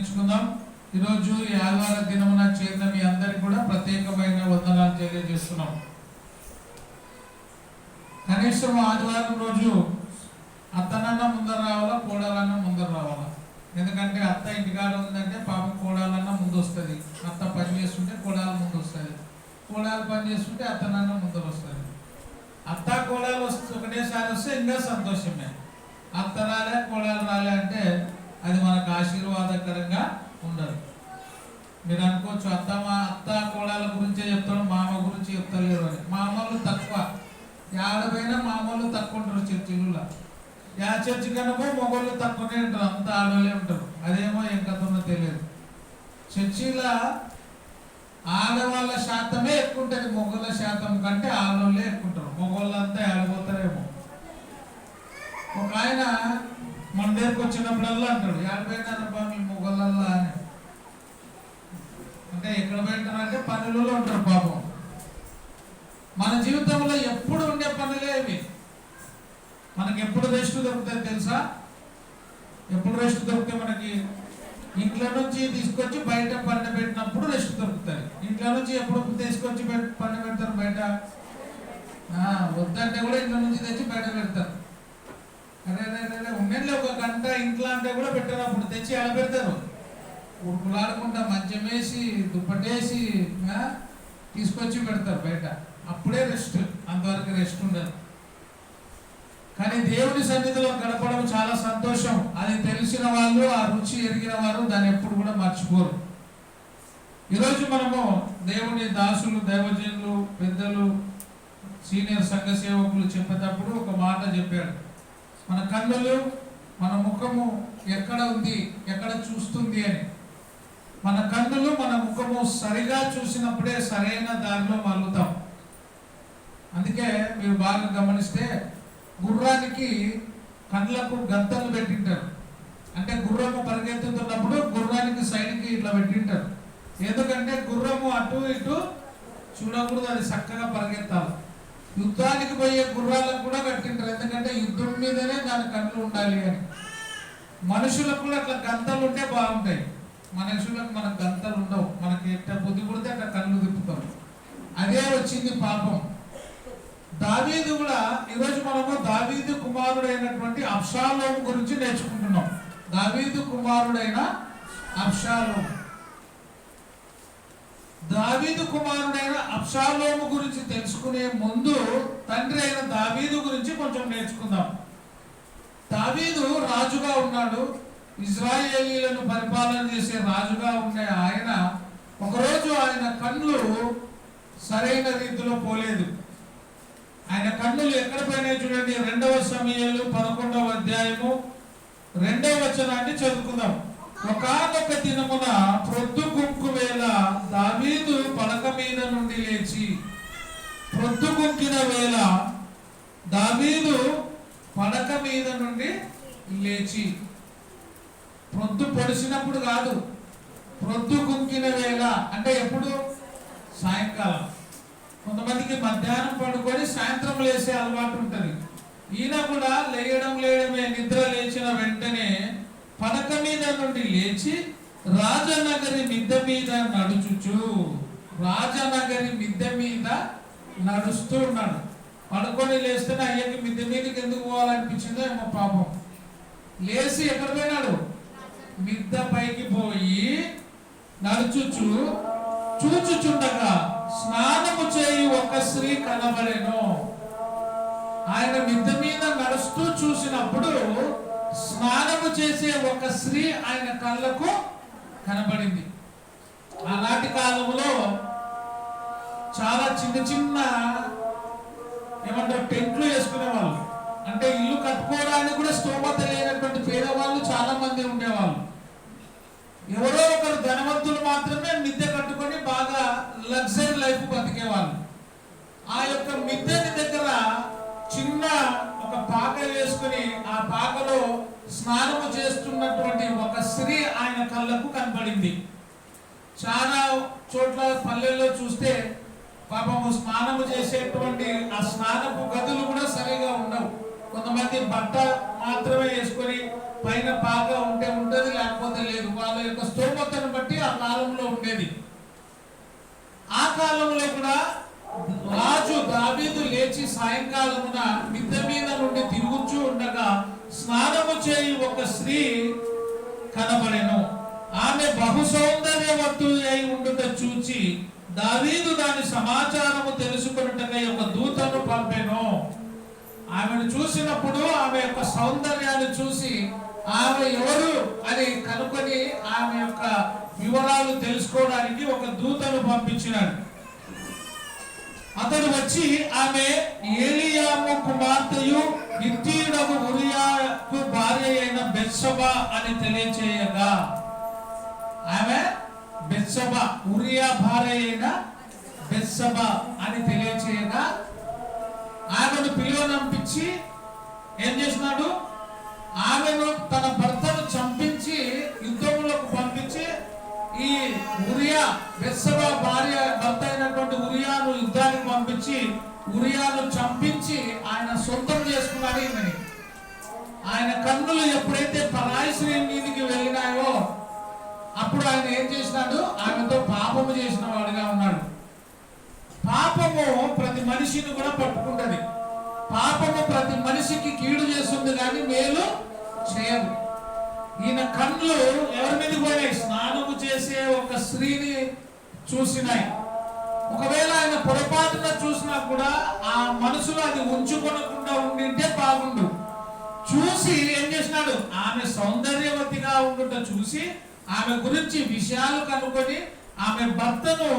ధ్యానించుకుందాం. ఈరోజు ఈ ఆదివార దినమున చేరిన మీ అందరికి కూడా ప్రత్యేకమైన వందనాలు తెలియజేస్తున్నాం. కనీసం ఆదివారం రోజు అత్తనన్న ముందర రావాలా, కోడాలన్న ముందర రావాలా. ఎందుకంటే అత్త ఇంటికాడ ఉందంటే పాపం కోడాలన్న ముందు వస్తుంది, అత్త పని చేస్తుంటే కోడాలు ముందు వస్తుంది, కోడాలు పని చేస్తుంటే అత్తనన్న ముందర వస్తుంది. అత్త కోడాలు ఒకటేసారి వస్తే ఇంకా సంతోషమే. అత్త రాలే కోడాలు రాలే అంటే అది మనకు ఆశీర్వాదకరంగా ఉండదు. మీరు అనుకోవచ్చు అత్త కోడాల గురించే చెప్తాడు, మామ గురించి చెప్తలేరు అని. మామూలు తక్కువ, ఆడపోయినా మామూలు తక్కువ ఉంటారు చర్చిలలో. యా చర్చి కనుక మొగోళ్ళు తక్కువనే ఉంటారు, అంత ఆడవాళ్ళే ఉంటారు. అదేమో ఏం కథనో తెలియదు. చర్చిలో ఆడవాళ్ళ శాతమే ఎక్కువ ఉంటుంది, మొగోళ్ళ శాతం కంటే ఆడవాళ్ళే ఎక్కువ ఉంటారు. మొగోళ్ళంతా ఆడిపోతారేమో. ఒక ఆయన మన దగ్గరకు వచ్చినప్పుడల్లా అంటాడు, ఆడిపోయినారబ్బా మీ మొగోళ్ళల్లా అని. అంటే ఎక్కడ పోయింటారంటే పనులలో ఉంటారు పాపం. మన జీవితంలో ఎప్పుడు ఉండే పనులే ఇవి. మనకి ఎప్పుడు రెస్ట్ దొరుకుతుంది తెలుసా? ఎప్పుడు రెస్ట్ దొరికితే మనకి ఇంట్లో నుంచి తీసుకొచ్చి బయట పండ పెట్టినప్పుడు రెస్ట్ దొరుకుతుంది. ఇంట్లో నుంచి ఎప్పుడు తీసుకొచ్చి పండ పెడతారు బయట? వద్దంటే కూడా ఇంట్లో నుంచి తెచ్చి బయట పెడతారు. అరే ఉండేది ఒక గంట ఇంట్లో అంటే కూడా పెట్టారు, అప్పుడు తెచ్చి అలా పెడతారు. ఉడుకులాడుకుంటా మంచం వేసి దుప్పటేసి తీసుకొచ్చి పెడతారు బయట. అప్పుడే రెస్ట్, అంతవరకు రెస్ట్ ఉండదు. కానీ దేవుని సన్నిధిలో గడపడం చాలా సంతోషం. అది తెలిసిన వాళ్ళు, ఆ రుచి ఎరిగిన వారు దాన్ని ఎప్పుడు కూడా మర్చిపోరు. ఈరోజు మనము దేవుని దాసులు, దైవజనులు, పెద్దలు, సీనియర్ సంఘ సేవకులు చెప్పేటప్పుడు ఒక మాట చెప్పాడు. మన కన్నులు, మన ముఖము ఎక్కడ ఉంది, ఎక్కడ చూస్తుంది అని. మన కన్నులు మన ముఖము సరిగా చూసినప్పుడే సరైన దారిలో మలుగుతాం. అందుకే మీరు బాగా గమనిస్తే గుర్రానికి కళ్ళకు గంతలు పెట్టింటారు. అంటే గుర్రము పరిగెత్తుతున్నప్పుడు గుర్రానికి సైడ్కి ఇట్లా పెట్టింటారు. ఎందుకంటే గుర్రము అటు ఇటు చూడకూడదు, అది చక్కగా పరిగెత్తాలి. యుద్ధానికి పోయే గుర్రాలకు కూడా కట్టింటారు, ఎందుకంటే యుద్ధం మీదనే దాని కళ్ళు ఉండాలి అని. మనుషులకు కూడా అట్లా గంతలు ఉంటే బాగుంటాయి. మనుషులకు మనకు గంతలు ఉండవు. మనకి ఎట్లా బుద్ధి పుడితే అట్లా కళ్ళు తిప్పుతాం. అదే వచ్చింది పాపం. దావీదు కూడా ఈరోజు మనము దావీదు కుమారుడైనటువంటి అబ్షాలోము గురించి నేర్చుకుంటున్నాం. దావీదు కుమారుడైన అబ్షాలోము. దావీదు కుమారుడైన అబ్షాలోము గురించి తెలుసుకునే ముందు తండ్రి అయిన దావీదు గురించి కొంచెం నేర్చుకుందాం. దావీదు రాజుగా ఉన్నాడు, ఇజ్రాయేలీలను పరిపాలన చేసే రాజుగా ఉండే ఆయన ఒకరోజు ఆయన కన్నులు సరైన రీతిలో పోలేదు. ఆయన కన్నులు ఎక్కడ పోయినాయి చూడండి. 2వ సమూయేలు 11వ అధ్యాయము 2వ వచనాన్ని చదువుకుందాం. ఒకానొక దినమున ప్రొద్దు గుంకు వేళ దావీదు పడక మీద నుండి లేచి, ప్రొద్దు గుంకిన వేళ దావీదు పడక మీద నుండి లేచి. ప్రొద్దు పొడిచినప్పుడు కాదు, ప్రొద్దు గుంకిన వేళ అంటే ఎప్పుడు? సాయంకాలం. కొంతమందికి మధ్యాహ్నం పడుకొని సాయంత్రం లేసే అలవాటు ఉంటుంది. ఈయన కూడా లేయడమే, నిద్ర లేచిన వెంటనే పడక మీద నుండి లేచి రాజనగరి మిద్దె మీద నడుచుచు, రాజనగరి మిద్దె మీద నడుస్తూ ఉన్నాడు. పడుకొని లేస్తేనే అయ్యకి మిద్దె మీదకి ఎందుకు పోవాలనిపించిందో ఏమో పాపం. లేచి ఎక్కడ పోయినాడు? మిద్దె పైకి పోయి నడుచుచు చూచుచుండగా స్నానము చేయి ఒక స్త్రీ కనబడెను. ఆయన మిద్దె మీద నడుస్తూ చూసినప్పుడు స్నానము చేసే ఒక స్త్రీ ఆయన కళ్ళకు కనబడింది. ఆనాటి కాలంలో చాలా చిన్న ఏమంటారు టెంట్లు వేసుకునేవాళ్ళు. అంటే ఇల్లు కట్టుకోవడానికి కూడా స్తోమత లేనటువంటి పేదవాళ్ళు చాలా మంది ఉండేవాళ్ళు. ఎవరో ఒకరు ధనవంతులు మాత్రమే మిద్దె కట్టుకొని బాగా లగ్జరీ లైఫ్ బతికేవాళ్ళు. ఆ యొక్క మిద్దెని దగ్గర చిన్న ఒక పాక వేసుకుని ఆ పాకలో స్నానము చేస్తున్నటువంటి ఒక స్త్రీ ఆయన కళ్ళకు కనబడింది. చాలా చోట్ల పల్లెల్లో చూస్తే పాపము స్నానము చేసేటువంటి ఆ స్నానపు గదులు కూడా సరిగా ఉండవు. కొంతమంది బట్ట మాత్రమే వేసుకొని పైన పాక ఉంటే ఉంటది, లేకపోతే లేదు. వాళ్ళ యొక్క కాలంలో ఉండేది. ఆ కాలంలో కూడా రాజు దావీదు లేచి సాయంకాలమున మిద్దె మీద నుండి తిరుగుచూ ఉండగా స్నానము చేయి ఒక స్త్రీ కనబడెను. ఆమె బహు సౌందర్యవంతులు అయి ఉండుట చూచి దావీదు దాని సమాచారము తెలుసుకొనుటకై ఒక దూతను పంపెను. ఆమెను చూసినప్పుడు ఆమె యొక్క సౌందర్యాన్ని చూసి ఆమె ఎవరు అని కనుకొని ఆమె యొక్క వివరాలు తెలుసుకోవడానికి ఒక దూతను పంపించినాడు. అతడు వచ్చి ఆమె ఏలీయాము కుమార్తెయు హిత్తీయుడగు ఉరియాకు భార్య అయిన బెత్షెబా అని తెలియచేయగా, ఆమె బెత్షెబా ఉరియా భార్య అయిన బెత్షెబా అని తెలియచేయగా ఆమెను పిలువనంపించి ఏం చేసినాడు? ఆమెను తన భర్తను చంపించి యుద్ధములకు పంపించి ఈ ఉరియా బెత్షెబా భార్య భర్త అయినటువంటి ఉరియాను యుద్ధానికి పంపించి ఉరియాను చంపించి ఆయన సొంతం చేసుకున్నాడు ఈమెని. ఆయన కన్నులు ఎప్పుడైతే పరాయి స్త్రీ మీదికి వెళ్ళినాయో అప్పుడు ఆయన ఏం చేసినాడు? ఆమెతో పాపము చేసిన వాడుగా ఉన్నాడు. పాపము ప్రతి మనిషిని కూడా పట్టుకుంటది. పాపము ప్రతి మనిషికి కీడు చేస్తుంది కానీ మేలు చేయదు. ఈయన కళ్ళు ఎవరి మీద పోయినాయి? స్నానము చేసే ఒక స్త్రీని చూసినాయి. ఒకవేళ ఆయన పొరపాటున చూసినా కూడా ఆ మనసులో అది ఉంచుకొనకుండా ఉండింటే బాగుండు. చూసి ఏం చేసినాడు? ఆమె సౌందర్యవతిగా ఉండుట చూసి ఆమె గురించి విషయాలు కనుక్కొని ఆమె భర్తను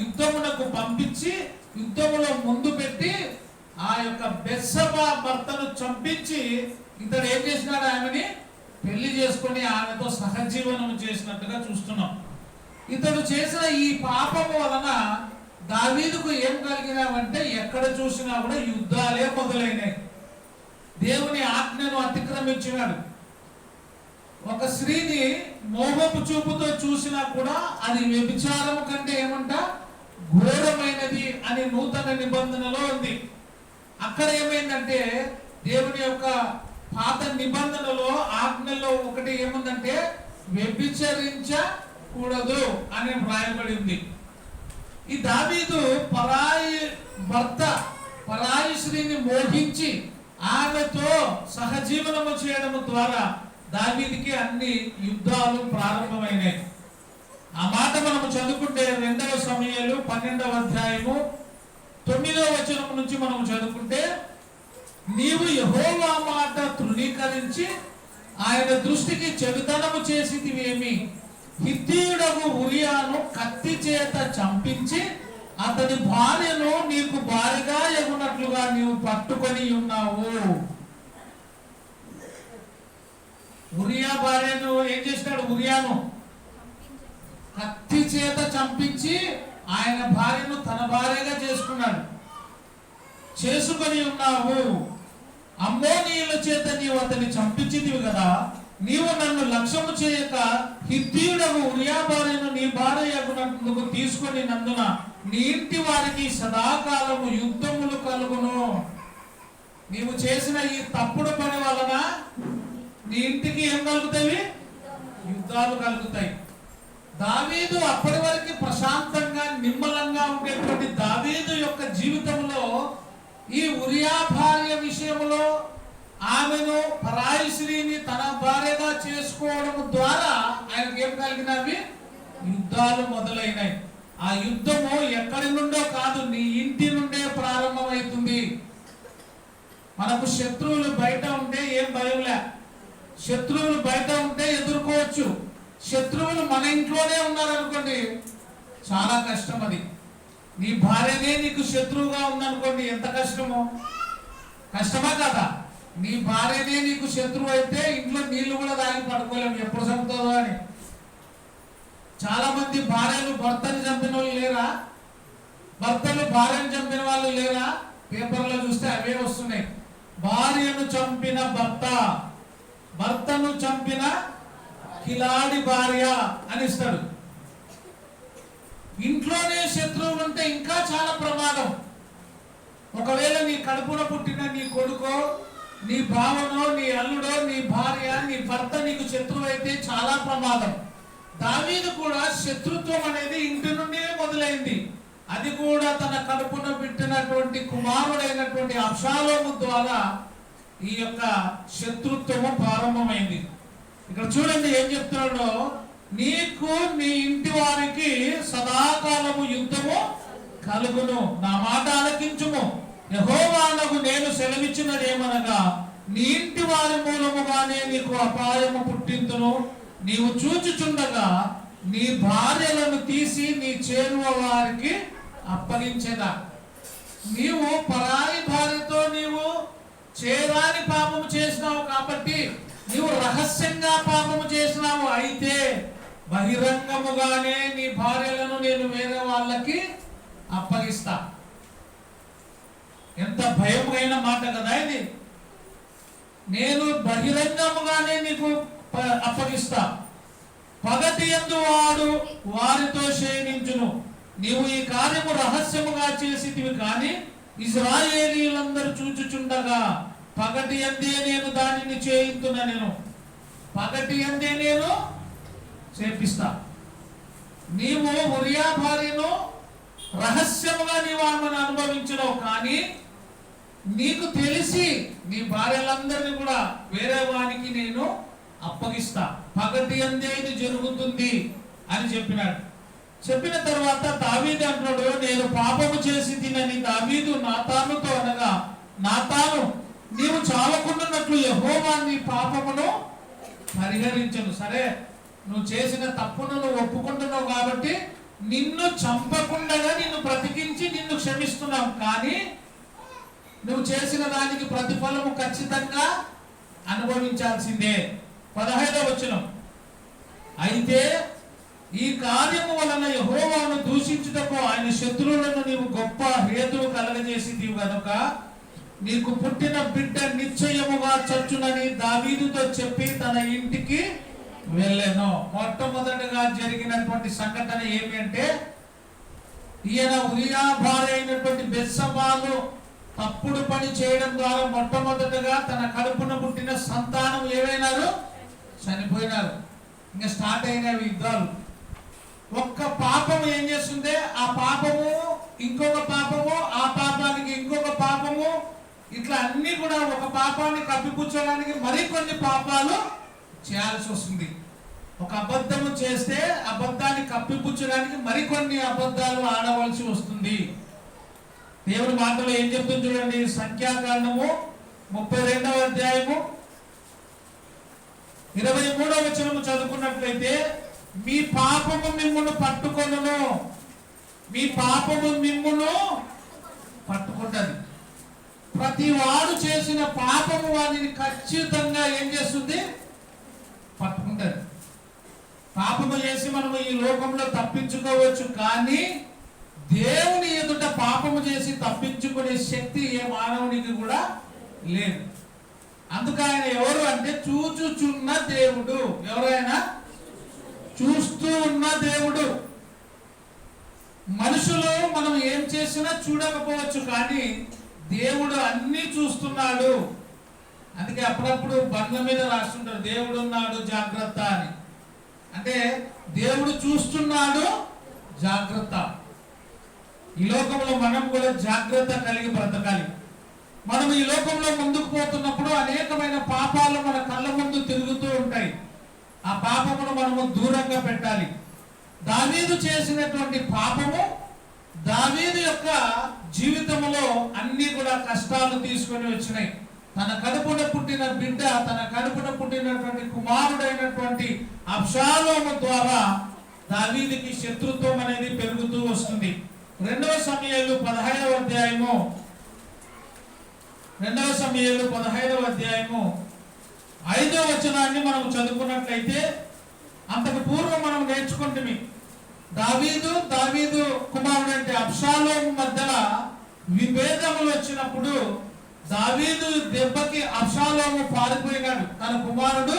యుద్ధమునకు పంపించి యుద్ధములో ముందు పెట్టి ఆ యొక్క బెత్షెబా భర్తను చంపించి ఇతడు ఏం చేసినాడు? ఆమెని పెళ్లి చేసుకొని ఆమెతో సహజీవనం చేసినట్టుగా చూస్తున్నాం. ఇతడు చేసిన ఈ పాపము వలన దావీదుకు ఏం కలిగినావంటే ఎక్కడ చూసినా కూడా యుద్ధాలే మొదలైనాయి. దేవుని ఆజ్ఞను అతిక్రమించినాడు. ఒక స్త్రీని మోహపు చూపుతో చూసినా కూడా అది వ్యభిచారము కంటే ఏమంట ఘోరమైనది అని నూతన నిబంధనలో ఉంది. అక్కడ ఏమైందంటే దేవుని యొక్క పాత నిబంధనలో ఆజ్ఞలో ఒకటి ఏముందంటే వ్యభిచరించకూడదు అని వ్రాయబడింది. ఈ దావీదు పరాయి భర్త పరాయి స్త్రీని మోహించి ఆమెతో సహజీవనము చేయడం ద్వారా దావీదుకి అన్ని యుద్ధాలు ప్రారంభమైనాయి. ఆ మాట మనము చదువుకుంటే 2 సమూయేలు 12వ అధ్యాయము 9వ వచనం నుంచి మనం చదువుకుంటే, నీవు యెహోవా మాట తృణీకరించి ఆయన దృష్టికి చెడుతనము చేసితివేమి? హిత్తీయుడగు ఉరియాను కత్తి చేత చంపించి అతని భార్యను నీకు భార్యగా ఎగునట్లుగా నీవు పట్టుకొని ఉన్నావు. ఉరియా భార్యను ఏం చేసినాడు? ఉరియాను కత్తి చేత చంపించి ఆయన భార్యను తన భార్యగా చేసుకొని ఉన్నావు. అమ్మోనీయుల చేత నీవు అతన్ని చంపించితివి కదా. నీవు నన్ను లక్ష్యము చేయక హిత్తీయుడగు ఉరియా భార్యను నీ భార్యకు తీసుకొని నందున నీ ఇంటి వారికి సదాకాలము యుద్ధములు కలుగును. నీవు చేసిన ఈ తప్పుడు పని వలన నీ ఇంటికి ఏం కలుగుతాయి? యుద్ధాలు కలుగుతాయి. దావీదు అప్పటి వరకు ప్రశాంతంగా నిమ్మలంగా ఉండేటువంటి దావీదు యొక్క జీవితంలో ఈ ఉరియా భార్య విషయంలో ఆమెను పరాయి స్త్రీని తన భార్యగా చేసుకోవడం ద్వారా ఆయనకి ఏం కలిగినవి? యుద్ధాలు మొదలైనాయి. ఆ యుద్ధము ఎక్కడి నుండో కాదు, నీ ఇంటి నుండే ప్రారంభమవుతుంది. మనకు శత్రువులు బయట ఉంటే ఏం భయంలే. శత్రువులు బయట ఉంటే ఎదుర్కోవచ్చు. శత్రువులు మన ఇంట్లోనే ఉన్నారనుకోండి, చాలా కష్టం. అది నీ భార్యనే నీకు శత్రువుగా ఉందనుకోండి, ఎంత కష్టమో. కష్టమా కదా? నీ భార్యనే నీకు శత్రువు అయితే ఇంట్లో నీళ్లు కూడా తాగి పడుకోలేము, ఎప్పుడు చంపుతుందో అని. చాలా మంది భార్యలు భర్తని చంపిన వాళ్ళు లేరా? భర్తలు భార్యను చంపిన వాళ్ళు లేరా? పేపర్లో చూస్తే అవే వస్తున్నాయి. భార్యను చంపిన భర్త, భర్తను చంపిన కిలాడి భార్య అని ఇస్తాడు. ఇంట్లోనే శత్రువులు ఉంటే ఇంకా చాలా ప్రమాదం. ఒకవేళ నీ కడుపున పుట్టిన నీ కొడుకో, నీ భావనో, నీ అల్లుడో, నీ భార్య, నీ భర్త నీకు శత్రువు అయితే చాలా ప్రమాదం. దావీదు కూడా శత్రుత్వం అనేది ఇంటి నుండి మొదలైంది. అది కూడా తన కడుపున పెట్టినటువంటి కుమారుడైనటువంటి అబ్షాలోము ద్వారా ఈ యొక్క శత్రుత్వము ప్రారంభమైంది. ఇక్కడ చూడండి ఏం చెప్తున్నాడో, నీకు నీ ఇంటి వారికి సదాకాలము యుద్ధము కలుగును, నా మాట ఆలకించుము. యెహోవానగు నేను సెలవిచ్చినదేమనగా, నీ ఇంటి వారి మూలముగానే నీకు అపాయము పుట్టింతును. నీవు చూచుచుండగా నీ భార్యలను తీసి నీ చేరువ వారికి అప్పగించేదా. నీవు పరాయి భార్యతో నీవు చేరాని పాపము చేసినావు కాబట్టి నీవు రహస్యంగా పాపము చేసినావు. అయితే బహిరంగముగానే నీ భార్యలను నేను వేరే వాళ్ళకి అప్పగిస్తా. ఎంత భయమైన మాట కదా ఇది. నేను బహిరంగముగానే నీకు అప్పగిస్తా. పగటి యందు వాడు వారితో శయనించును. నీవు ఈ కార్యము రహస్యముగా చేసితివి కానీ ఇశ్రాయేలీయులందరూ చూచుచుండగా పగటి యందే నేను దానిని చేయించున. నేను పగటి యందే నేను చేపిస్తా. నీవు ఉరియా భార్యను రహస్యముగా నీవు ఆమెను అనుభవించినావు, కానీ నీకు తెలిసి నీ భార్యలందరినీ కూడా వేరే వానికి నేను అప్పగిస్తా. పగటి యందే ఇది జరుగుతుంది అని చెప్పినాడు. చెప్పిన తర్వాత దావీదు అంటున్నాడు, నేను పాపము చేసి తినని దావీదు నాతానుతో అనగా, నాతాను నీవు చావకుండానట్లు యెహోవా నీ పాపమును పరిహరించను. సరే, నువ్వు చేసిన తప్పును నువ్వు ఒప్పుకుంటున్నావు కాబట్టి నిన్ను చంపకుండా నిన్ను బ్రతికించి నిన్ను క్షమిస్తున్నాం, కానీ నువ్వు చేసిన దానికి ప్రతిఫలము ఖచ్చితంగా అనుభవించాల్సిందే. 15వ వచనం, అయితే ఈ కార్యము వలన యెహోవాను దూషించుటకు ఆయన శత్రువులను నీవు గొప్ప హేతువు కలగజేసితివి కనుక నీకు పుట్టిన బిడ్డ నిశ్చయముగా చచ్చునని దావీదుతో చెప్పి తన ఇంటికి వెళ్ళాను. మొట్టమొదటిగా జరిగినటువంటి సంఘటన ఏమి అంటే, ఈయన ఉరియా భార్య అయినటువంటి బెత్షెబాను తప్పుడు పని చేయడం ద్వారా మొట్టమొదటిగా తన కడుపున పుట్టిన సంతానం ఏమైనారు, చనిపోయినారు. ఇంకా స్టార్ట్ అయినవి యుద్ధాలు. ఒక్క పాపము ఏం చేస్తుంది, ఆ పాపము ఇంకొక పాపము, ఆ పాపానికి ఇంకొక పాపము, ఇట్లా అన్ని కూడా ఒక పాపాన్ని కప్పిపుచ్చడానికి మరికొన్ని పాపాలు చేయాల్సి వస్తుంది. ఒక అబద్ధము చేస్తే అబద్ధాన్ని కప్పిపుచ్చడానికి మరికొన్ని అబద్ధాలు ఆడవలసి వస్తుంది. దేవుడి మాటలో ఏం చెప్తుంది చూడండి, సంఖ్యాకాండము 32వ అధ్యాయము 23వ వచనము చదువుకున్నట్లయితే, మీ పాపము మిమ్మును పట్టుకొనును, మీ పాపము మిమ్మును పట్టుకుంటది. ప్రతి వాడు చేసిన పాపము వారిని ఖచ్చితంగా ఏం చేస్తుంది, పట్టుకుంటది. పాపము చేసి మనము ఈ లోకంలో తప్పించుకోవచ్చు, కానీ దేవుని ఎదుట పాపము చేసి తప్పించుకునే శక్తి ఏ మానవునికి కూడా లేదు. అందుకు ఆయన ఎవరు అంటే చూచుచున్న దేవుడు. ఎవరైనా చూస్తూ ఉన్న దేవుడు. మనుషులు మనం ఏం చేసినా చూడకపోవచ్చు, కానీ దేవుడు అన్ని చూస్తున్నాడు. అందుకే అప్పుడప్పుడు బండ్ల మీద రాస్తుంటారు, దేవుడు ఉన్నాడు జాగ్రత్త అని. అంటే దేవుడు చూస్తున్నాడు, జాగ్రత్త. ఈ లోకంలో మనం కూడా జాగ్రత్త కలిగి బ్రతకాలి. మనం ఈ లోకంలో ముందుకు పోతున్నప్పుడు అనేకమైన పాపాలు మన కళ్ళ ముందు తిరుగుతూ ఉంటాయి. ఆ పాపమును మనము దూరంగా పెట్టాలి. దావీదు చేసినటువంటి పాపము దావీదు యొక్క జీవితంలో అన్ని కూడా కష్టాలు తీసుకొని వచ్చినాయి. తన కడుపున పుట్టిన బిడ్డ, తన కడుపున పుట్టినటువంటి కుమారుడైనటువంటి అబ్షాలోము ద్వారా దావీదుకి శత్రుత్వం అనేది పెరుగుతూ వస్తుంది. 2వ సమూయేలు 15వ అధ్యాయము 5వ వచనాన్ని మనం చదువుకున్నట్లయితే, అంతకు పూర్వం మనం నేర్చుకుంటే దావీదు కుమారుడు అంటే అబ్షాలోము మధ్యలో విభేదములు వచ్చినప్పుడు దావీదు దెబ్బకి అబ్షాలోము పారిపోయినాడు, తన కుమారుడు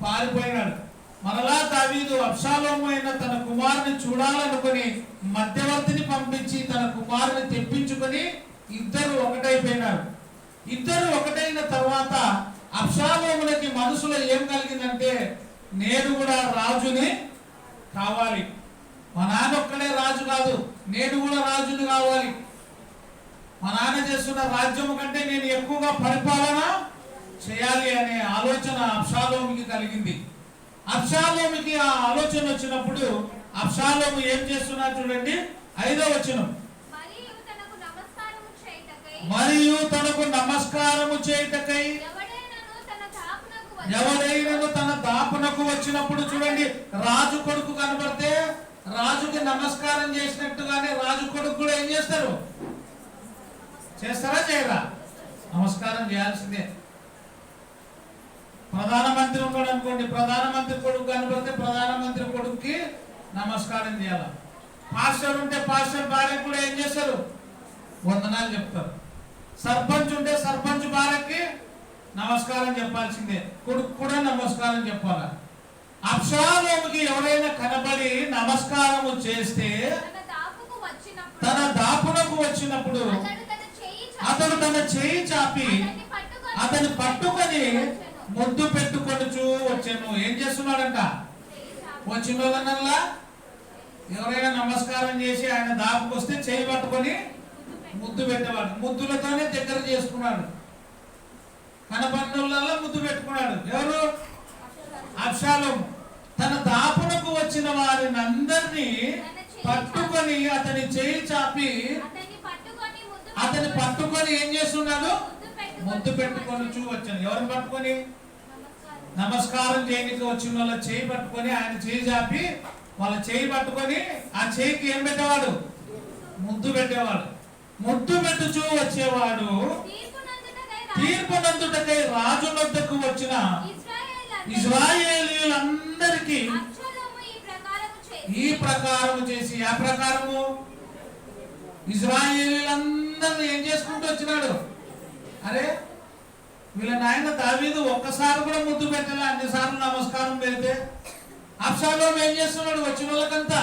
పారిపోయినాడు. మరలా దావీదు అబ్షాలోము అయిన తన కుమారుని చూడాలనుకుని మధ్యవర్తిని పంపించి తన కుమారుని తెప్పించుకొని ఇద్దరు ఒకటైపోయినారు. ఇద్దరు ఒకటైన తర్వాత అబ్షాలోములకి మనసులో ఏం కలిగిందంటే, నేను కూడా రాజుని కావాలి. మా నాన్న ఒక్కడే రాజు కాదు, నేను కూడా రాజుని కావాలి. మా నాన్న చేస్తున్న రాజ్యము కంటే నేను ఎక్కువగా పరిపాలన చేయాలి అనే ఆలోచన అబ్షాలోముకి కలిగింది. అబ్షాలోముకి ఆ ఆలోచన వచ్చినప్పుడు అబ్షాలోము ఏం చేస్తున్నారు చూడండి, 5వ వచనం. మరియు తనకు నమస్కారము చేయుటకై ఎవడైనను తన దాపునకు వచ్చినప్పుడు చూడండి, రాజు కొడుకు కనబడితే రాజుకి నమస్కారం చేసినట్టుగానే రాజు కొడుకు కూడా ఏం చేస్తారు? చేస్తారా చేయరా? నమస్కారం చేయాల్సిందే. ప్రధానమంత్రి ఉన్నాడు అనుకోండి, ప్రధానమంత్రి కొడుకు కనబడితే ప్రధానమంత్రి కొడుకుకి నమస్కారం చేయాలి. పాస్టర్ ఉంటే పాస్టర్ భార్య కూడా ఏం చేస్తారు? వందనాలు చెప్తారు. సర్పంచ్ ఉంటే సర్పంచ్ భార్యకి నమస్కారం చెప్పాల్సిందే, కొడుకు కూడా నమస్కారం చెప్పాలి. అబ్షాలోముకి ఎవరైనా కనబడి నమస్కారము చేస్తే తన దాపునకు వచ్చినప్పుడు అతడు తన చేయి చాపి అతని పట్టుకొని ముద్దు పెట్టుకొనుచు వచ్చాను. ఏం చేస్తున్నాడంట? వచ్చిన వాళ్ళనల్లా ఎవరైనా నమస్కారం చేసి ఆయన దాపుకు వస్తే చేయి పట్టుకొని ముద్దు పెట్టేవాడు. ముద్దులతోనే దగ్గర చేసుకున్నాడు. కనపడినోళ్ళల్లో ముద్దు పెట్టుకున్నాడు. ఎవరు? అబ్షాలోము. తన దాపునకు వచ్చిన వారిని అందరినీ పట్టుకొని అతని చేయి చాపి అతని పట్టుకొని ఏం చేస్తున్నాడు? ముద్దు పెట్టుకొని వచ్చాను. ఎవరిని పట్టుకొని? నమస్కారం చేయడానికి వచ్చిన వాళ్ళ చేయి పట్టుకొని ఆయన చేయి చాపి వాళ్ళ చేయి పట్టుకొని ఆ చేయికి ఏం పెట్టేవాడు? ముద్దు పెట్టేవాడు. ముద్దు పెట్టుచూ వచ్చేవాడు. తీర్పునందుటకై రాజు వద్దకు వచ్చిన ఇశ్రాయేలీయులందరికీ ఈ ప్రకారము చేసి, ఆ ప్రకారము ఇశ్రాయేలీయులందరినీ ఏం చేసుకుంటూ వచ్చినాడు? అరే వీళ్ళ నాయన దావీదు ఒక్కసారి కూడా ముద్దు పెట్టాలి, అన్నిసార్లు నమస్కారం పెడితే అబ్షాలోము ఏం చేస్తున్నాడు? వచ్చిన వాళ్ళకంతా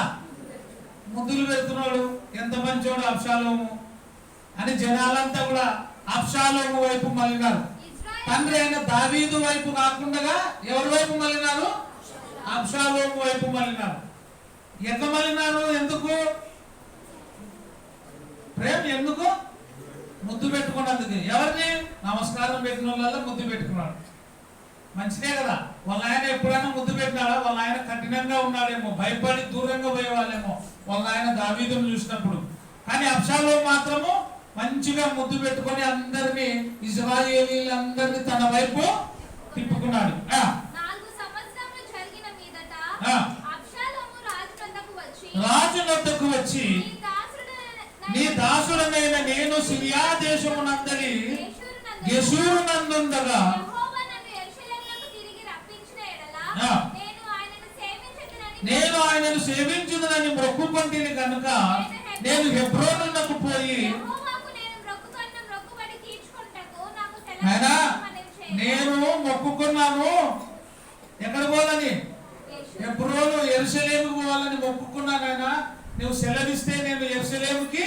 ముద్దులు పెడుతున్నాడు. ఎంత మంచోడు అబ్షాలోము అని జనాలంతా కూడా అబ్షాలోము వైపు మళ్ళినారు. తండ్రి అయిన దావీదు వైపు కాకుండా ఎవరి వైపు మళ్ళినారు? అబ్షాలోము వైపు మళ్ళినారు. ఎంత మళ్ళినారు? ఎందుకు? ప్రేమ ఎందుకు? ముద్దు పెట్టుకున్నందుకు. ఎవరిని? నమస్కారం పెట్టిన వాళ్ళ ముద్దు పెట్టుకున్నాడు. మంచిదే కదా. వాళ్ళ ఆయన ఎప్పుడైనా ముద్దు పెట్టినాడా? వాళ్ళ ఆయన కఠినంగా ఉన్నాడేమో, భయపడి దూరంగా పోయేవాళ్ళేమో వాళ్ళ ఆయన దావీదును చూసినప్పుడు. కానీ అబ్షాలోము మాత్రము మంచిగా ముద్దు పెట్టుకొని అందరినీ ఇశ్రాయేలీయులందరినీ తన వైపు తిప్పుకున్నాడు. రాజు వద్దకు వచ్చి నీ దాసుడనైన నేను సిరియా దేశమునందరి గెషూరునందుండగా నేను ఆయనను సేవించునని మొక్కుకొంటిని కనుక నేను హెబ్రోనునకు పోయి నేను మొక్కుకున్నాను. ఎక్కడ పోవాలని? హెబ్రోను, యెరూషలేముకు పోవాలని మొక్కుకున్నాను. ఆయన నువ్వు సెలవిస్తే నేను యెరూషలేముకి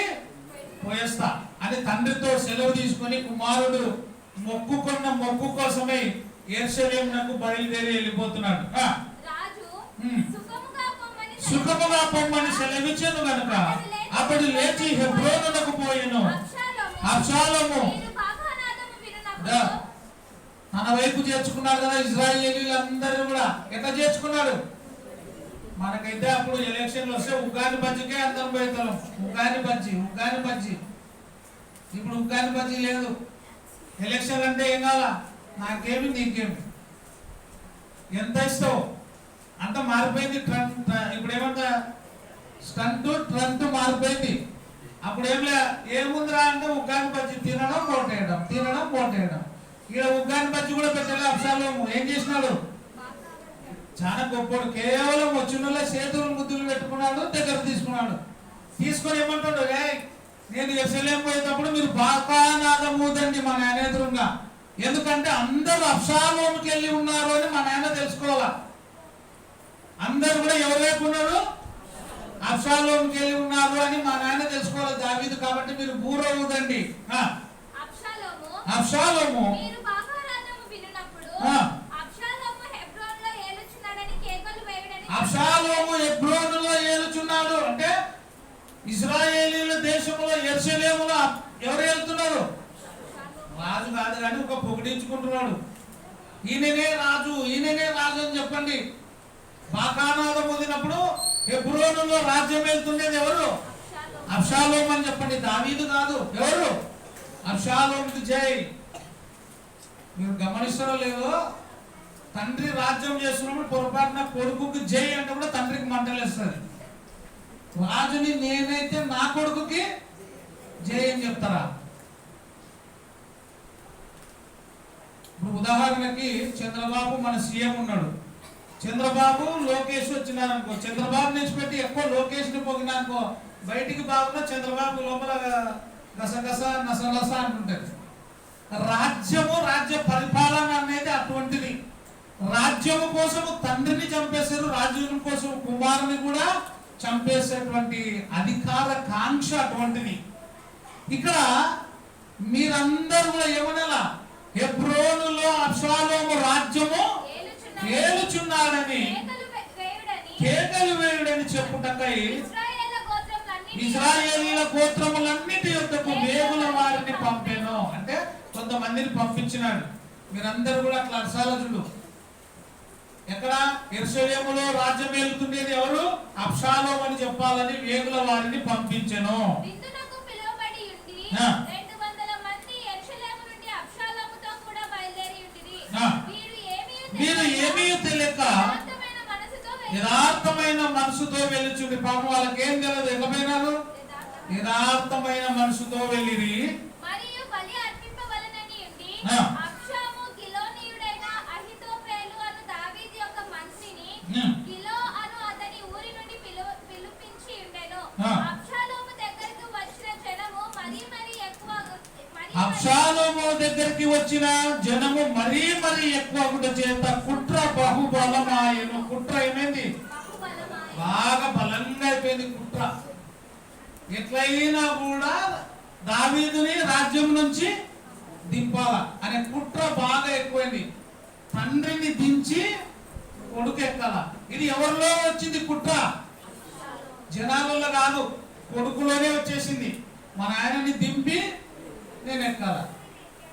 పోయేస్తా అని తండ్రితో సెలవు తీసుకొని కుమారుడు మొక్కుకున్న మొక్కు కోసమై యెరూషలేమునకు బయలుదేరి వెళ్ళిపోతున్నాడు. సుఖముగా పొమ్మని సెలవిచ్చాను గనుక అతడు లేచి హెబ్రోనునకు పోయెను. అబ్షాలోము తన వైపు చేర్చుకున్నాడు కదా ఇశ్రాయేలీయులందరూ కూడా. ఎట్లా చేర్చుకున్నాడు? మనకైతే అప్పుడు ఎలక్షన్లు వస్తే ఉగ్గాని బజ్జికే అందరం పోతాం. ఉగ్గాని బజ్జి. ఇప్పుడు ఉగ్గాని బజ్జి లేదు. ఎలక్షన్ అంటే ఏం కావాలా? నాకేమి నీకేమి, ఎంత ఇస్తావు అంత మారిపోయింది. ఇప్పుడు ఏమంటా స్టంట్ ట్రంట్ మారిపోయింది. అప్పుడు ఏముందిరా అంటే ఉగ్గాని బజ్జి తినడం పోటేయడం. ఇక్కడ ఉగ్గాని బజ్జి కూడా పెట్టలే అబ్షాలోము. ఏం చేసినాడు? చాలా గొప్పడు. కేవలం వచ్చిన చేతులు ముద్దులు పెట్టుకున్నాడు, దగ్గర తీసుకున్నాడు. తీసుకొని ఏమంటాడు? నేను యెరూషలేము పోయేటప్పుడు మీరు బాకానాదం ఊదండి మా నాయన ఎదురుగా. ఎందుకంటే అందరూ అబ్షాలోముకి వెళ్ళి ఉన్నారు అని మా నాయన తెలుసుకోవాలా. అందరూ కూడా ఎవరి వైపు ఉన్నారు? అబ్షాలోముకి వెళ్ళి ఉన్నారు అని మా నాయన తెలుసుకోవాలి దావీదు. కాబట్టి మీరు బూర ఊదండి. అబ్షాలోము హెబ్రోను వెళ్తున్నాడు అంటే ఇశ్రాయేలీల దేశంలో యెరూషలేములో ఎవరు వెళ్తున్నారు? రాజు కాదు కానీ ఒక పొగిడించుకుంటున్నాడు, ఈయననే రాజు అని చెప్పండి. బాకానాదం వదిలినప్పుడు హెబ్రోనులో రాజ్యం వెళ్తుండేది ఎవరు? అబ్షాలోం అని చెప్పండి. దావీదు కాదు. ఎవరు? అబ్షాలోంకి జై. మీరు గమనిస్తారో లేదో, తండ్రి రాజ్యం చేస్తున్నప్పుడు పొరపాటున కొడుకుకి జై అంటే కూడా తండ్రికి మంటలేస్తుంది. రాజుని నేనైతే నా కొడుకుకి జై అని చెప్తారా? ఇప్పుడు ఉదాహరణకి చంద్రబాబు మన సీఎం ఉన్నాడు. చంద్రబాబు లోకేష్ వచ్చినారనుకో, చంద్రబాబు నుంచి పెట్టి ఎక్కువ లోకేష్ ని పోగినానుకో, బయటికి బాగున్నా చంద్రబాబు లోపల గసగస నసలస అంటుంటది. రాజ్యము, రాజ్య పరిపాలన అనేది అటువంటిది. రాజ్యము కోసం తండ్రిని చంపేశారు, రాజ్యం కోసం కుమారుని కూడా చంపేసేటువంటి అధికార కాంక్ష అటువంటిది. ఇక్కడ మీరందరూ కూడా ఏమనాలా? హెబ్రోనులో అబ్షాలోము రాజ్యము ఏలుచున్నాడని, కేకలు వేయుడని చెప్పుటకై ఇశ్రాయేలీల గోత్రములన్నిటి యొద్దకు వేగుల వారిని పంపాను. అంటే కొంతమందిని పంపించినాడు. మీరందరూ కూడా అట్లా అర్సాలజుడు. ఎక్కడ? యెరూషలేములో రాజ్యం ఏలుతుండేది ఎవరు? అబ్షాలోము అని చెప్పాలని వేగుల వారిని పంపించెను. మీరు ఏమీ తెలియక యథార్థమైన మనసుతో వెళ్ళిచుండి. పాపం వాళ్ళకి ఏం తెలియదు, ఎక్కపోయినారు? యథార్థమైన మనసుతో వెళ్ళిరి. అబ్షాలోము దగ్గరికి వచ్చిన జనము మరీ ఎక్కువ చేత కుట్ర బహుబలమాయను. కుట్ర ఏమైంది? బాగా బలంగా అయిపోయింది కుట్ర. ఎట్లయినా కూడా దావీదుని రాజ్యం నుంచి దింపాల అనే కుట్ర బాగా ఎక్కువైంది. తండ్రిని దించి కొడుకు ఎక్కాల. ఇది ఎవరిలో వచ్చింది కుట్ర? జనాలలో కాదు, కొడుకులోనే వచ్చేసింది. మన ఆయనని దింపి నేను ఎక్కాల.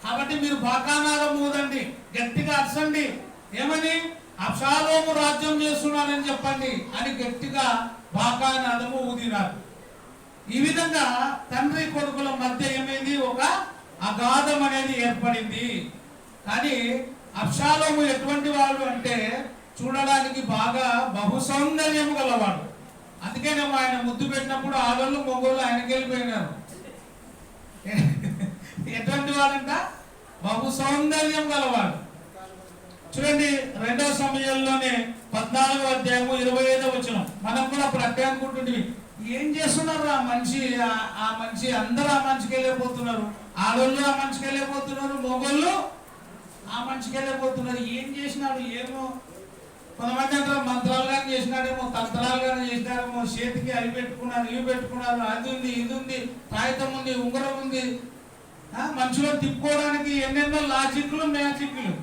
కాబట్టి మీరు బాకానాదం ఊదండి, గట్టిగా అరసండి. ఏమని? అబ్షాలోము రాజ్యం చేస్తున్నానని చెప్పండి అని గట్టిగా బాకానాదము ఊదినారు. ఈ విధంగా తండ్రి కొడుకుల మధ్య ఏమైంది? ఒక అగాధం అనేది ఏర్పడింది. కానీ అబ్షాలోము ఎటువంటి వాడు అంటే చూడడానికి బాగా బహు సౌందర్యము గలవాడు. అందుకేనేమో ఆయన ముద్దు పెట్టినప్పుడు ఆడోళ్ళు మొగోళ్ళు ఆయనకి వెళ్ళిపోయినారు. ఎటువంటి వాడంట? బహు సౌందర్యం గలవాడు. చూడండి 2వ సమయంలోనే 14వ అధ్యాయము 25వ వచనం. మనం కూడా అప్పుడు అట్టే అనుకుంటుంది, ఏం చేస్తున్నారు ఆ మనిషి అందరూ ఆ మనిషికి వెళ్ళిపోతున్నారు, ఆడోళ్ళు ఆ మనిషికి వెళ్ళిపోతున్నారు, మొగోళ్ళు ఆ మనిషికి వెళ్ళిపోతున్నారు. ఏం చేసినాడు? ఏమో కొంతమంది అంటారు మంత్రాలు కానీ చేసినాడేమో, తంత్రాలు కానీ చేసినాడేమో, చేతికి అవి పెట్టుకున్నారు, ఇవి పెట్టుకున్నారు, అది ఉంది, ఇది ఉంది, కాగితం ఉంది, ఉంగరం ఉంది, మనుషులను తిప్పుకోవడానికి ఎన్నెన్నో లాజిక్లు మ్యాజిక్లు.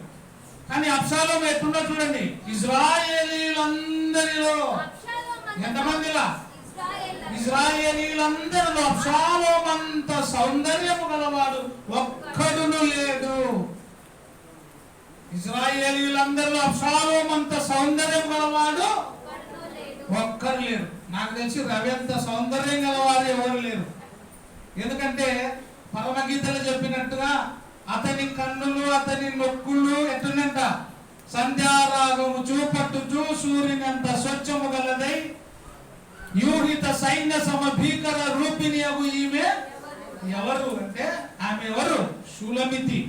కానీ అబ్షాలోము ఎట్లుండో చూడండి. ఇశ్రాయేలీలందరిలో ఎంతమందిలా? ఇశ్రాయేలీలందరిలో అబ్షాలోము అంత సౌందర్యము గలవాడు ఒక్కడును లేడు. ఇశ్రాయేలీలందరిలో అబ్షాలోము అంత సౌందర్యం గలవాడు ఒక్కరు లేరు. నాకు తెలిసి రవి అంత సౌందర్యం గలవారు ఎవరు లేరు. ఎందుకంటే పరమగీతలు చెప్పినట్టుగా అతని కన్నులు, అతని నొక్కులు ఎట్టునంట? సంధ్యారాగము చూపట్టుచు సూర్యునంత స్వచ్ఛము గలదై యూహిత సైన్య సమ భీకర రూపిణి అగు ఈమె ఎవరు అంటే ఆమె ఎవరు? షూలమితి.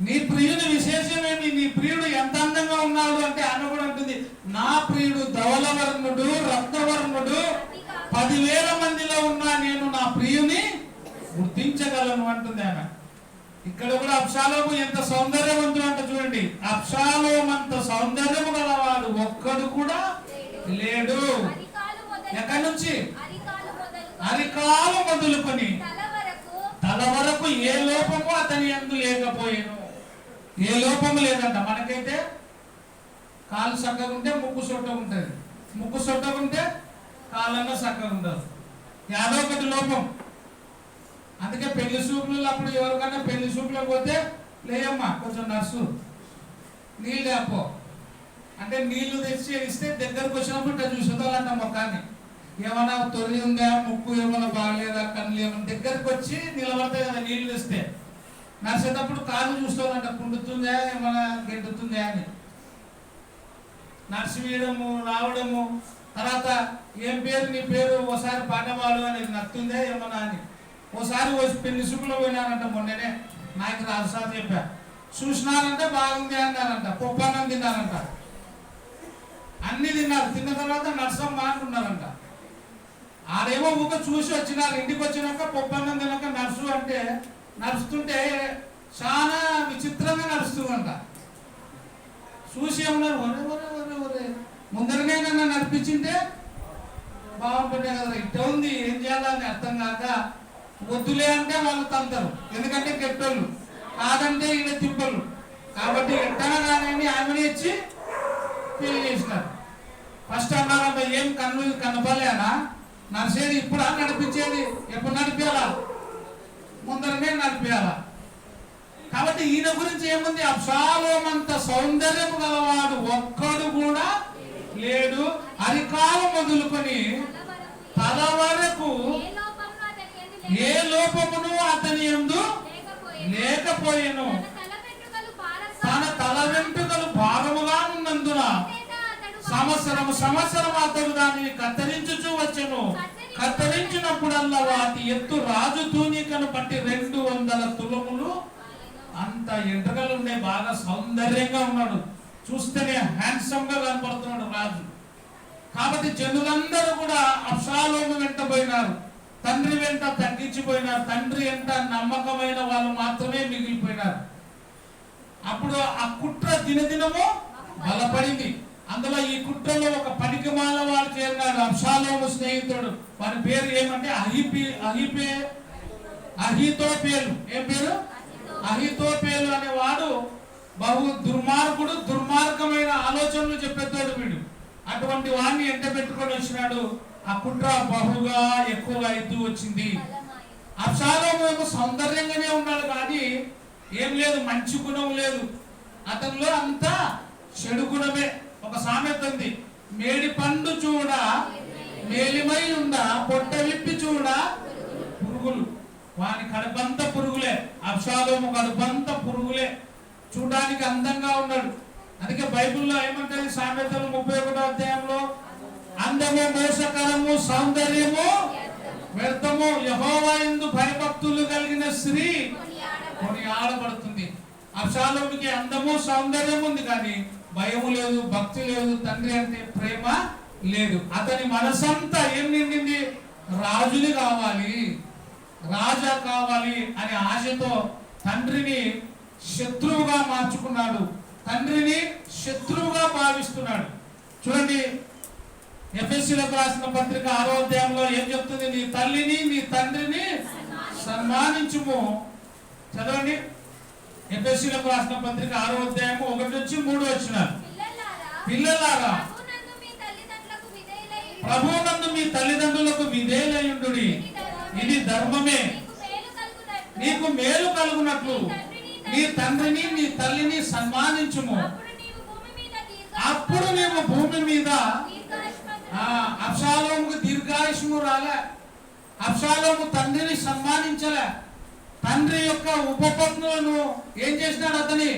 నీ ప్రియుని విశేషమేమి? నీ ప్రియుడు ఎంత అందంగా ఉన్నాడు అంటే ఆమె కూడా అంటుంది, నా ప్రియుడు ధవలవర్ణుడు, రత్నవర్ణుడు, 10,000 మందిలో ఉన్నా నేను నా ప్రియుని గుర్తించగలను అంటుంది ఆమె. ఇక్కడ కూడా అబ్షాలోము ఎంత సౌందర్యవంతుడు అంటే చూడండి, అబ్షాలోము అంత సౌందర్యము గలవాడు ఒక్కడు కూడా లేడు. ఎక్కడి నుంచి? అరికాలు మొదలుకొని తల వరకు ఏ లోపము అతని యందు లేకపోయాను. ఏ లోపము లేదంట. మనకైతే కాలు చక్కగా ఉంటే ముక్కు సొట్టగా ఉంటుంది, ముక్కు సొట్టగా ఉంటే వాళ్ళన్నా చక్కగా ఉండదు. యాదో ఒకటి లోపం. అందుకే పెళ్లి చూపులు అప్పుడు ఎవరికన్నా పెళ్లి చూపులకు పోతే లేయమ్మా కొంచెం నర్సు నీళ్ళు లేపో అంటే నీళ్లు తెచ్చి ఇస్తే దగ్గరకు వచ్చినప్పుడు ఇట్లా చూసేదాలంట మొక్కాన్ని. ఏమన్నా తొలి ఉందా, ముక్కు ఏమన్నా బాగలేదా, కళ్ళు ఏమన్నా దగ్గరకు వచ్చి నిలబడతాయి కదా నీళ్లు తెస్తే. నడిచేటప్పుడు కాళ్ళు చూసుకోవాలంట, కుండుతుందా ఏమన్నా గెంటుతుందా అని. నర్సు వేయడము రావడము. తర్వాత ఏం పేరు నీ పేరు, ఓసారి పాట పాడు అనేది నత్తుందా ఏమన్నా అని. ఓసారి వచ్చి పెళ్లి చూపులో పోయినారంట, మొన్ననే నాకు రాసారి చెప్పా. చూసినారంటే బాగుంది అన్నారంట, పప్పన్నం తిన్నారంట, అన్ని తిన్నారు. తిన్న తర్వాత నర్సమ్మ అంటున్నారంట. ఆడేమో ఊక చూసి వచ్చినారు. ఇంటికి వచ్చినాక పప్పన్నం తిన్నాక నర్సు అంటే నడుస్తుంటే చాలా విచిత్రంగా నడుస్తుందంట. చూసి ఏమన్నారు, ఒరే ఒరే ఒరే ఒరే ముందరనే నన్ను నడిపించింటే బాగుంటుండే కదా, ఇట్ట ఉంది ఏం చేయాలని అర్థం కాక వద్దులే అంటే వాళ్ళు తంతారు. ఎందుకంటే గెట్టోళ్ళు కాదంటే ఈయన తిప్పలు. కాబట్టి ఎట్టన కానీ ఆమెనే ఇచ్చి పెళ్లి చేసినారు. ఫస్ట్ అన్నారంట, ఏం కనపలేనా నడిచేది ఇప్పుడు నడిపించేది, ఎప్పుడు నడిపేయాలా, ముందరనే నడిపేయాలా. కాబట్టి ఈయన గురించి ఏముంది, అబ్షాలోమంత సౌందర్యం గలవాడు ఒక్కడు కూడా లేడు, అరికాలు మొదలుకొని తల వరకు ఏ లోపమును అతని యందు లేకపోయేను. తన తల వెంట్రుకలు భారముగా ఉన్నందున సంవత్సరం అతడు దానిని కత్తిరించుచూ వచ్చెను. కత్తిరించినప్పుడల్లా వాటి ఎత్తు రాజు తూనికను బట్టి 200 తులములు అంత ఎంట్రకలు ఉండే. బాగా సౌందర్యంగా ఉన్నాడు, చూస్తేనే హ్యాండ్సమ్ గా కనపడుతున్నాడు రాజు. కాబట్టి జనులందరూ కూడా అబ్షాలోము వెంట పోయినారు, తండ్రి వెంట తగ్గించిపోయినారు. తండ్రి వెంట నమ్మకమైన వాళ్ళు మాత్రమే మిగిలిపోయినారు. అప్పుడు ఆ కుట్ర దినదినము బలపడింది. అందులో ఈ కుట్రలో ఒక పనికిమాల వాడు చేరినాడు, అబ్షాలోము స్నేహితుడు. వారి పేరు ఏమంటే అహీతోపేలు. ఏం పేరు? అహీతోపేలు అనేవాడు బహు దుర్మార్గుడు, దుర్మార్గమైన ఆలోచనలు చెప్పేతోడు వీడు. అటువంటి వాడిని ఎంట పెట్టుకొని వచ్చినాడు. ఆ కుట్ర బహుగా ఎక్కువగా అవుతూ వచ్చింది. అబ్షాలోము ఏమో సౌందర్యంగానే ఉన్నాడు కానీ ఏం లేదు, మంచి గుణం లేదు అతనిలో, అంతా చెడు గుణమే. ఒక సామెత ఉంది, మేడి పండు చూడ మేలిమై ఉందా, పొట్ట విప్పి చూడ పురుగులు. వాని కడుపంతా పురుగులే, అబ్షాలోము కడుపంతా పురుగులే. చూడడానికి అందంగా ఉన్నాడు. అందుకే బైబిల్లో ఏమంటది, సామెతలు 31వ అధ్యాయంలో, అందము మోసకరము, సౌందర్యము వ్యర్థము, యెహోవా యందు భయభక్తులు కలిగిన స్త్రీ కొనియాడబడుతుంది. అబ్షాలోముకి అందము సౌందర్యం ఉంది కానీ భయము లేదు, భక్తి లేదు, తండ్రి అంటే ప్రేమ లేదు. అతని మనసంతా ఏం నిండింది, రాజుని కావాలి, రాజా కావాలి అనే ఆశతో తండ్రిని శత్రువుగా మార్చుకున్నాడు, తండ్రిని శత్రువుగా భావిస్తున్నాడు. చూడండి, ఎఫెసీయులకు రాసిన పత్రిక 6వ అధ్యాయంలో ఏం చెప్తుంది, నీ తల్లిని నీ తండ్రిని సన్మానించుము. చదవండి, ఎఫెసీయులకు రాసిన పత్రిక 6వ అధ్యాయము 1 నుంచి 3 వచనాలు. పిల్లలారా ప్రభువునందు మీ తల్లిదండ్రులకు విధేయులయుండుడి, ఇది ధర్మమే. నీకు మేలు కలుగునట్లు నీ తండ్రిని నీ తల్లిని సన్మానించుము, అప్పుడు నీవు భూమి మీద. అబ్షాలోముకు దీర్ఘాయుష్ము రాలే, అబ్షాలోము తండ్రిని సన్మానించలే. తండ్రి యొక్క ఉపపత్నులను ఏం చేసినాడు, అతని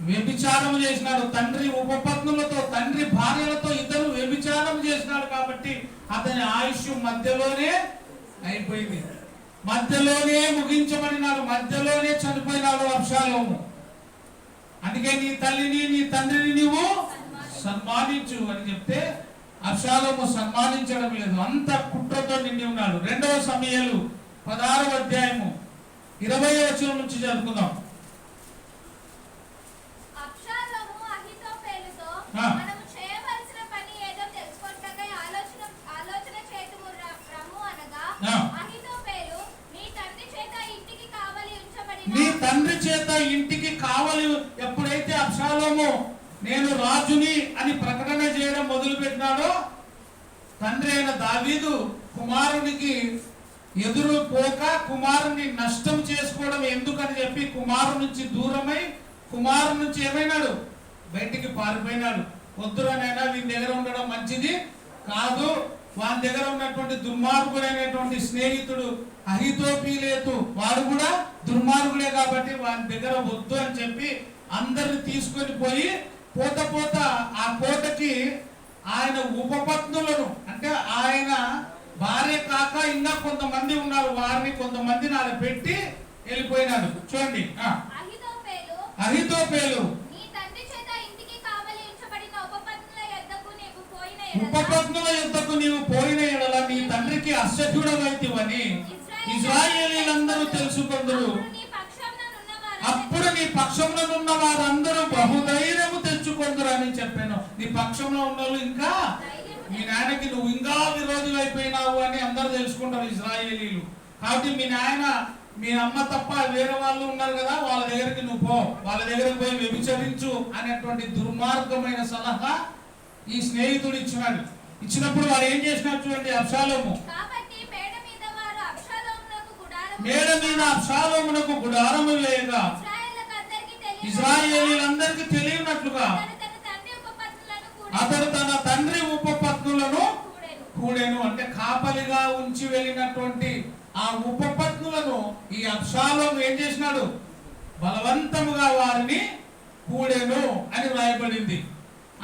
వ్యభిచారం చేసినాడు. తండ్రి ఉపపత్నులతో, తండ్రి భార్యలతో ఇద్దరు వ్యభిచారం చేసినాడు. కాబట్టి అతని ఆయుష్ మధ్యలోనే అయిపోయింది, మధ్యలోనే ముగించబడినాడు, మధ్యలోనే చనిపోయినాడు అబ్షాలోము. అందుకే నీ తల్లిని నీ తండ్రిని నీవు సన్మానించు అని చెప్తే అబ్షాలోము సన్మానించడం లేదు, అంత కుట్రతో నిండి ఉన్నాడు. 2వ సమూయేలు 16వ అధ్యాయము 20వ వచనం నుంచి చదువుకుందాం. నీ తండ్రి చేత ఇంటికి కావలి ఎప్పుడైతే అబ్షాలోము నేను రాజుని అని ప్రకటన చేయడం మొదలు పెట్టినాడో, తండ్రి అయిన దావీదు కుమారునికి ఎదురు పోక కుమారుని నష్టం చేసుకోవడం ఎందుకని చెప్పి కుమారు నుంచి దూరమై కుమారు నుంచి ఏమైనాడు, బయటికి పారిపోయినాడు. వద్దురనైనా వీని దగ్గర ఉండడం మంచిది కాదు, వాని దగ్గర ఉన్నటువంటి దుర్మార్గుడైనటువంటి స్నేహితుడు అహితోపీలేతు వాడు కూడా దుర్మార్గుడే కాబట్టి వాని దగ్గర వద్దు అని చెప్పి అందరిని తీసుకొని పోయి పోత ఆ కోటకి ఆయన ఉపపత్నులను, అంటే ఆయన భార్య కాక ఇంకా కొంతమంది ఉన్నారు, వారిని కొంతమందిని ఆడ పెట్టి వెళ్ళిపోయినాడు. చూడండి, అహితోపేలు ఉపపత్నుల యుద్ధకు నీవు పోయిన ఎడల నీ తండ్రికి అసహ్యుడవైతివని ఇశ్రాయేలీలందరూ తెలుసుకొందురు. అప్పుడు నీ పక్షంలో ఉన్న వారందరూ బహుధైర్యము తెచ్చుకొందురు అని చెప్పాను. నీ పక్షంలో ఉన్న వాళ్ళు ఇంకా మీ నాయనకి నువ్వు ఇంకా విరోధి అయిపోయినావు అని అందరూ తెలుసుకుంటారు ఇశ్రాయేలీలు. కాబట్టి మీ నాయన మీ అమ్మ తప్ప వేరే వాళ్ళు ఉన్నారు కదా, వాళ్ళ దగ్గరికి నువ్వు పో, వాళ్ళ దగ్గరకు పోయి వ్యభిచరించు అనేటువంటి దుర్మార్గమైన సలహా ఈ స్నేహితుడు ఇచ్చినప్పుడు వాడు ఏం చేసినాడు చూడండి. అబ్షాలోము మేడ మీద అబ్షాలోమునకు గుడారము వేయగా ఇశ్రాయేలీలందరికీ తెలియనట్లుగా అతడు తన తండ్రి ఉపపత్నులను కూడెను. అంటే కాపలిగా ఉంచి వెళ్ళినటువంటి ఆ ఉపపత్నులను ఈ అబ్షాలోము ఏం చేసినాడు, బలవంతముగా వారిని కూడెను అని రాయబడింది.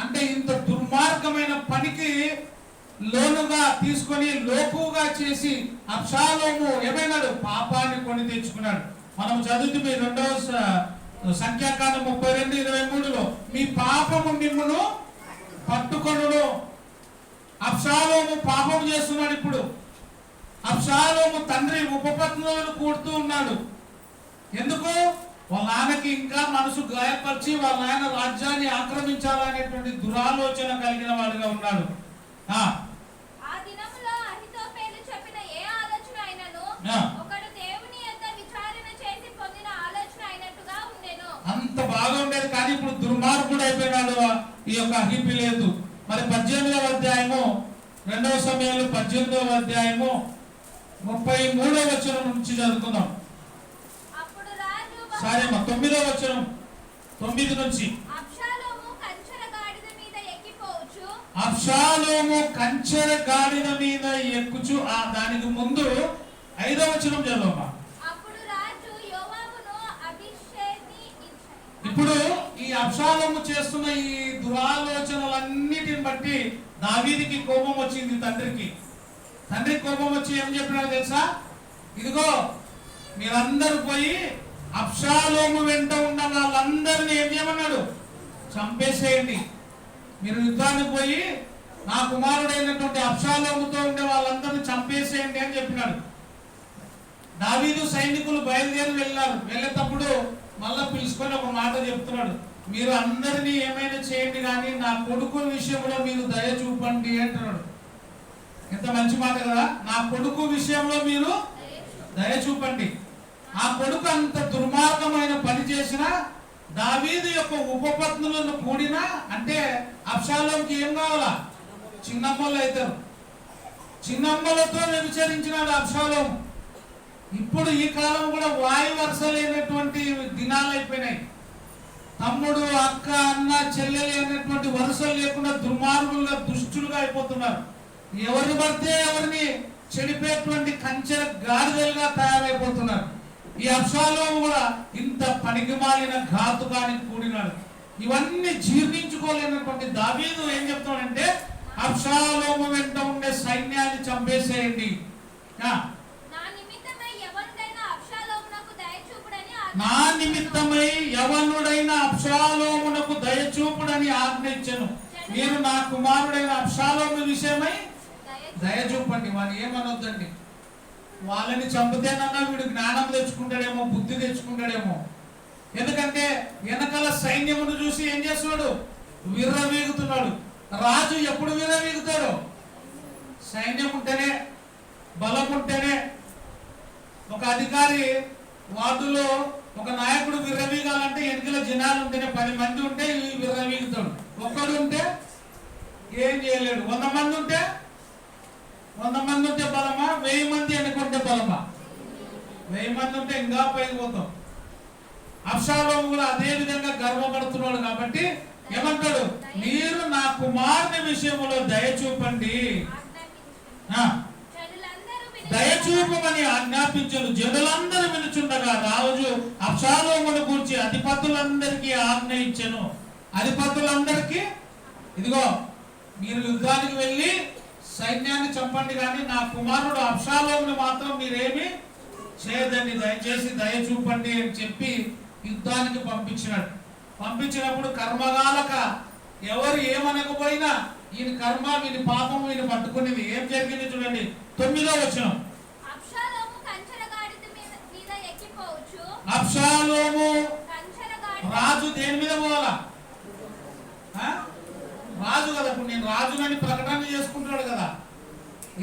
అంటే ఇంత దుర్మార్గమైన పనికి లోనుగా తీసుకొని లోకుగా చేసి అబ్షాలోము ఏమైనాడు, పాపాన్ని కొని తెచ్చుకున్నాడు. మనం చదువుతుంది 2వ సంఖ్యాకాండం 32:23లో మీ పాపము మిమ్మును పట్టుకొనును. అబ్షాలోము పాపం చేస్తున్నాడు. ఇప్పుడు అబ్షాలోము తండ్రి ఉపపత్నులను కూడుతూ ఉన్నాడు. ఎందుకు? వాళ్ళ నాన్నకి ఇంకా మనసు గాయపరిచి వాళ్ళ నాయన రాజ్యాన్ని ఆక్రమించాలనేటువంటి దురాలోచన కలిగిన వాడుగా ఉన్నాడు. అంత బాగా ఉండేది కానీ ఇప్పుడు దుర్మార్గుడు అయిపోయినాడు ఈ యొక్క అహీపెలెతు. మరి 18వ అధ్యాయము 2వ సమూయేలు 18వ అధ్యాయము 33వ వచనం నుంచి చదువుకుందాం. సరే 9వ వచనం 9 నుంచి. అబ్షాలోము కంచెర గాడిద మీద ఎక్కుచు దానికి ముందు 5వ వచనం చదవమ్మా. ఇప్పుడు ఈ అబ్షాలోము చేస్తున్న ఈ దురాలోచనలన్నిటిని బట్టి దావీదుకి కోపం వచ్చింది. తండ్రి కోపం వచ్చి ఏం చెప్పినాడు తెలుసా? ఇదిగో మీరందరూ పోయి అబ్షాలోము వెంట ఉన్న వాళ్ళందరినీ ఏం చేయమన్నాడు, చంపేసేయండి. మీరు యుద్ధానికి పోయి నా కుమారుడైనటువంటి అబ్షాలోముతో ఉండే వాళ్ళందరినీ చంపేసేయండి అని చెప్పినాడు. దావీదు సైనికులు బయలుదేరి వెళ్ళేటప్పుడు మళ్ళా పిలుచుకొని ఒక మాట చెప్తున్నాడు, మీరు అందరినీ ఏమైనా చేయండి కానీ నా కొడుకు విషయంలో మీరు దయ చూపండి అంటున్నాడు. ఎంత మంచి మాట కదా. నా కొడుకు విషయంలో మీరు దయ చూపండి. ఆ కొడుకు అంత దుర్మార్గమైన పని చేసిన దావీదు యొక్క ఉపపత్నులను కూడినా అంటే అబ్షాలోముకి ఏం కావాలా, చిన్నమ్మలు అవుతారు. చిన్నమ్మలతో వ్యభిచరించినాడు అబ్షాలోము. ఇప్పుడు ఈ కాలం కూడా వాయు వరుస లేనటువంటి దినాలు అయిపోయినాయి. తమ్ముడు అక్క అన్న చెల్లెలు అనేటువంటి వరుసలు లేకుండా దుర్మార్గులుగా దుష్టులుగా అయిపోతున్నారు. ఎవరిని పడితే ఎవరిని చెడిపేటువంటి కంచెర గాడిదలుగా తయారైపోతున్నారు. ఈ అబ్షాలోము కూడా ఇంత పనికిమాలిన ఘాతుకానికి కూడినాడు. ఇవన్నీ జీర్ణించుకోలేనటువంటి దావీదు ఏం చెప్తాడంటే అబ్షాలోము వెంట ఉండే సైన్యాన్ని చంపేసేయండి. నా నిమిత్తమై యవనుడైన అబ్షాలోమునకు దయచూపుడని ఆజ్ఞించెను. మీరు నా కుమారుడైన అబ్షాలోము విషయమై దయ చూపండి. వాళ్ళు ఏమనొద్దండి. వాళ్ళని చంపితేనన్నా వీడు జ్ఞానం తెచ్చుకుంటాడేమో, బుద్ధి తెచ్చుకుంటాడేమో. ఎందుకంటే వెనకాల సైన్యమును చూసి ఏం చేస్తున్నాడు, విర్రవీగుతున్నాడు. రాజు ఎప్పుడు విర్రవీగుతాడు? సైన్యం ఉంటేనే, బలం ఉంటేనే. ఒక అధికారి వార్డులో ఒక నాయకుడు విర్రవీగాలంటే వెనుకల జనాలు ఉంటేనే, 10 మంది ఉంటే విర్రవీగుతాడు. ఒక్కడు ఉంటే ఏం చేయలేడు. 100 మంది ఉంటే 100 మంది ఉంటే బలమా, 1000 మంది అనుకుంటే బలమా? 1000 మంది ఉంటే ఇంకా పైకి పోతాం. అబ్షాలోము కూడా అదే విధంగా గర్వపడుతున్నాడు కాబట్టి ఏమంటాడు, మీరు నా కుమారుని విషయంలో దయ చూపండి, దయచూపమని ఆజ్ఞాపించను. జనులందరూ వినుచుండగా రాజు అబ్షాలోమును గూర్చి అధిపతులందరికీ ఆజ్ఞ ఇచ్చెను. అధిపతులందరికీ, ఇదిగో మీరు యుద్ధానికి వెళ్ళి సైన్యాన్ని చంపండి, కానీ నా కుమారుడు అబ్షాలోమును మాత్రం మీరేమి చేయదండి, దయచేసి దయ చూపండి అని చెప్పి యుద్ధానికి పంపించినాడు. పంపించినప్పుడు కర్మగాలక ఎవరు ఏమనకపోయినా ఈయన కర్మ, వీని పాపం వీని పట్టుకునేది. ఏం జరిగింది చూడండి, 9వ వచనం. అబ్షాలోము రాజు దేని మీద పోవాలా? రాజు కదా, ఇప్పుడు నేను రాజునని ప్రకటన చేసుకుంటున్నాడు కదా,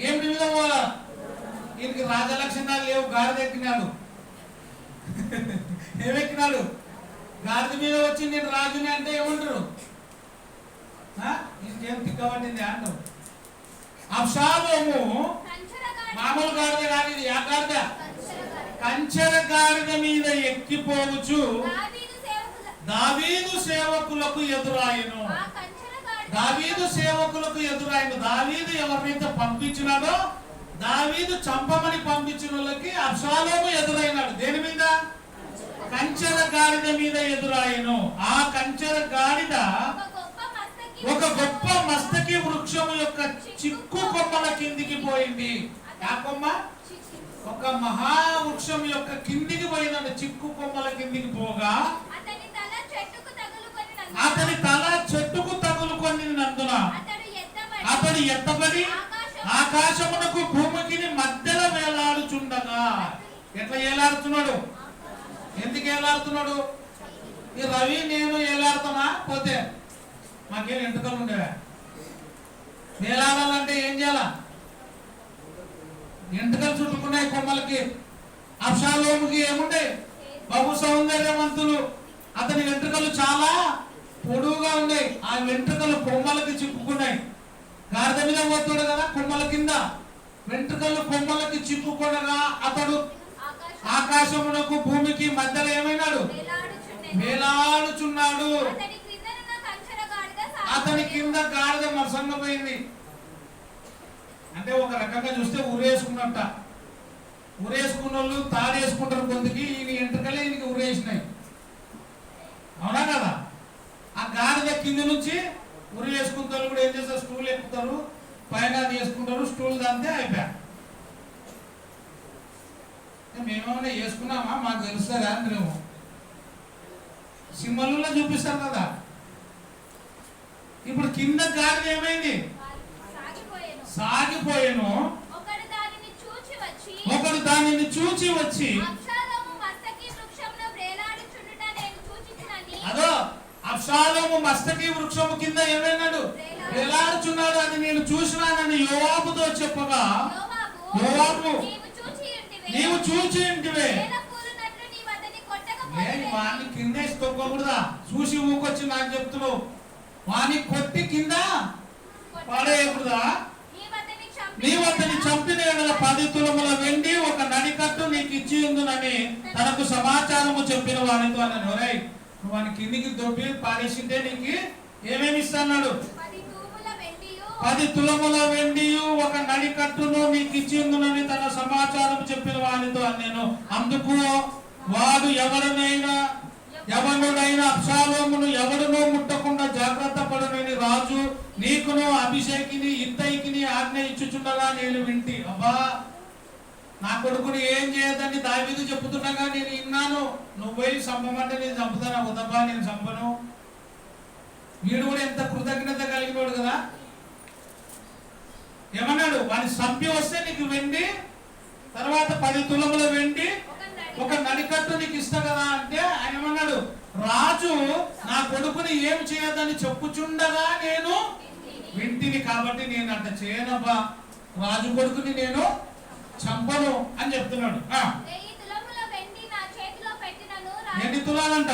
ఏమిటి మీద పోవాలా? ఈయనకి రాజలక్షణాలు లేవు, గాడిద ఎక్కినాడు. ఏమెక్కినాడు? గాడిద మీద వచ్చి నేను రాజుని అంటే ఏమంటారు? ఇంకేం తిక్కబట్టింది అంటారు. అబ్షాలోము మామూలు గాడిద కాదు, ఇది ఆ గాడిద, కంచెర గాడిద మీద ఎక్కిపోవచ్చు దావీదు సేవకులకు ఎదురాయను. దావీదు సేవకులకు ఎదురాయను. దావీదు ఎవరినైతే పంపించినాడో, దావీదు చంపమని పంపించిన వాళ్ళకి అబ్షాలోము ఎదురైనాడు. దేని మీద? కంచెర గాడిద మీద ఎదురాయను. ఆ కంచెర గాడిద ఒక గొప్ప మస్తకి వృక్షము యొక్క చిక్కు కొమ్మల కిందికి పోయింది. ఆ కొమ్మ ఒక మహావృక్షం యొక్క కిందికి పోయిన చిక్కు కొమ్మల కిందికి పోగా అతని తల చెట్టుకు తగులుకొనినందున అతడు ఎత్తబడి ఆకాశమునకు భూమికి మధ్యలో వేలాడుచుండగా. ఎట్లా ఏలాడుతున్నాడు? ఎందుకు ఏలాడుతున్నాడు? ఈ రవి నేను ఏలాడుతామా? పోతే మాకేం ఎంటుకలు ఉండేవా? వేలాడాలంటే ఏం చేయాలా? ఎంటుకలు చుట్టుకున్నాయి కొమ్మలకి. అబ్షాలోముకి ఏముండే? బహు సౌందర్యవంతులు. అతని వెంట్రుకలు చాలా పొడువుగా ఉన్నాయి. ఆ వెంట్రుకలు కొమ్మలకి చిక్కుకున్నాయి. గాడిద మీద పోతాడు కదా, కొమ్మల కింద వెంట్రుకలు కొమ్మలకి చిక్కుకొనగా అతడు ఆకాశమునకు భూమికి మధ్యలో ఏమైనాడు? వేలాడుచున్నాడు. అతని కింద గాడిద మసంగపోయింది. అంటే ఒక రకంగా చూస్తే ఉరేసుకున్నట్ట. ఉరేసుకున్న వాళ్ళు తాడేసుకుంటారు కొందికి, ఈయన ఎంట్రుకలే ఈయనకి ఉరేసినాయి. అవునా కదా? ఆ గాడిద కింద నుంచి ఉరి వేసుకుంటారు కూడా ఏం చేస్తారు? స్టూల్ ఎక్కుతారు, పైన వేసుకుంటారు, స్టూల్ దాంతే అయిపోయా. మేమేమైనా వేసుకున్నామా? మాకు తెలుస్తుందా? మేము సింబల్లో చూపిస్తారు కదా. ఇప్పుడు కింద గాడిద ఏమైంది? సాగిపోయాను. ఒకడు దానిని చూచి వచ్చి, అదో అబ్షాలోము మస్తకి వృక్షము కింద ఏమైనాడు? వేలాడుచున్నాడు, అది నేను చూసినానని యోవాబుతో చెప్పగా, యోవాబు నీవు చూచి ఇంటివే, వాడిని కింద తొక్కకూడదా? చూసి ఊకొచ్చి నాకు చెప్తున్నావు, వాడిని కొట్టి కింద పడేయకూడదా? నీవు అతని చంపిన 10 తులముల వెండి, ఒక నడికట్టు నీకు ఇచ్చి ఉందునని తనకు సమాచారము చెప్పిన వానితో అన్నాడు. ఒరేయ్, వాని కిందికి దొబ్బి పాడేసింటే నీకు ఏమేమి ఇస్తాడు? 10 తులముల వెండి, ఒక నడికట్టును నీకు ఇచ్చిందునని తన సమాచారం చెప్పిన వానితో నేను. అందుకు వాడు ఎవరునైనా అబ్షాలోమును ఎవడునో ముట్టకుండా జాగ్రత్త పడునని రాజు నీకును అభిషేకిని ఇత్తయికిని ఆజ్ఞ ఇచ్చుచుండగా నేను వింటి. అబ్బా, నా కొడుకుని ఏం చేయదని దావీదు చెప్పుతుండగా నేను విన్నాను. నువ్వు పోయి చంపమంటే నేను చంపుతాను, వద్దబ్బా నేను చంపను. వీడు కూడా ఎంత కృతజ్ఞత కలిగినోడు కదా. ఏమన్నాడు? వాడిని చంపి వస్తే నీకు వెండి, తర్వాత 10 తులముల వెండి, ఒక నడికట్టు నీకు ఇస్తా కదా అంటే ఆయన ఏమన్నాడు? రాజు నా కొడుకుని ఏం చేయదని చెప్పుచుండగా నేను వింటిని, కాబట్టి నేను అంత చేయనబ్బా, రాజు కొడుకుని నేను చంపను అని చెప్తున్నాడు. ఎన్ని తులాలంట?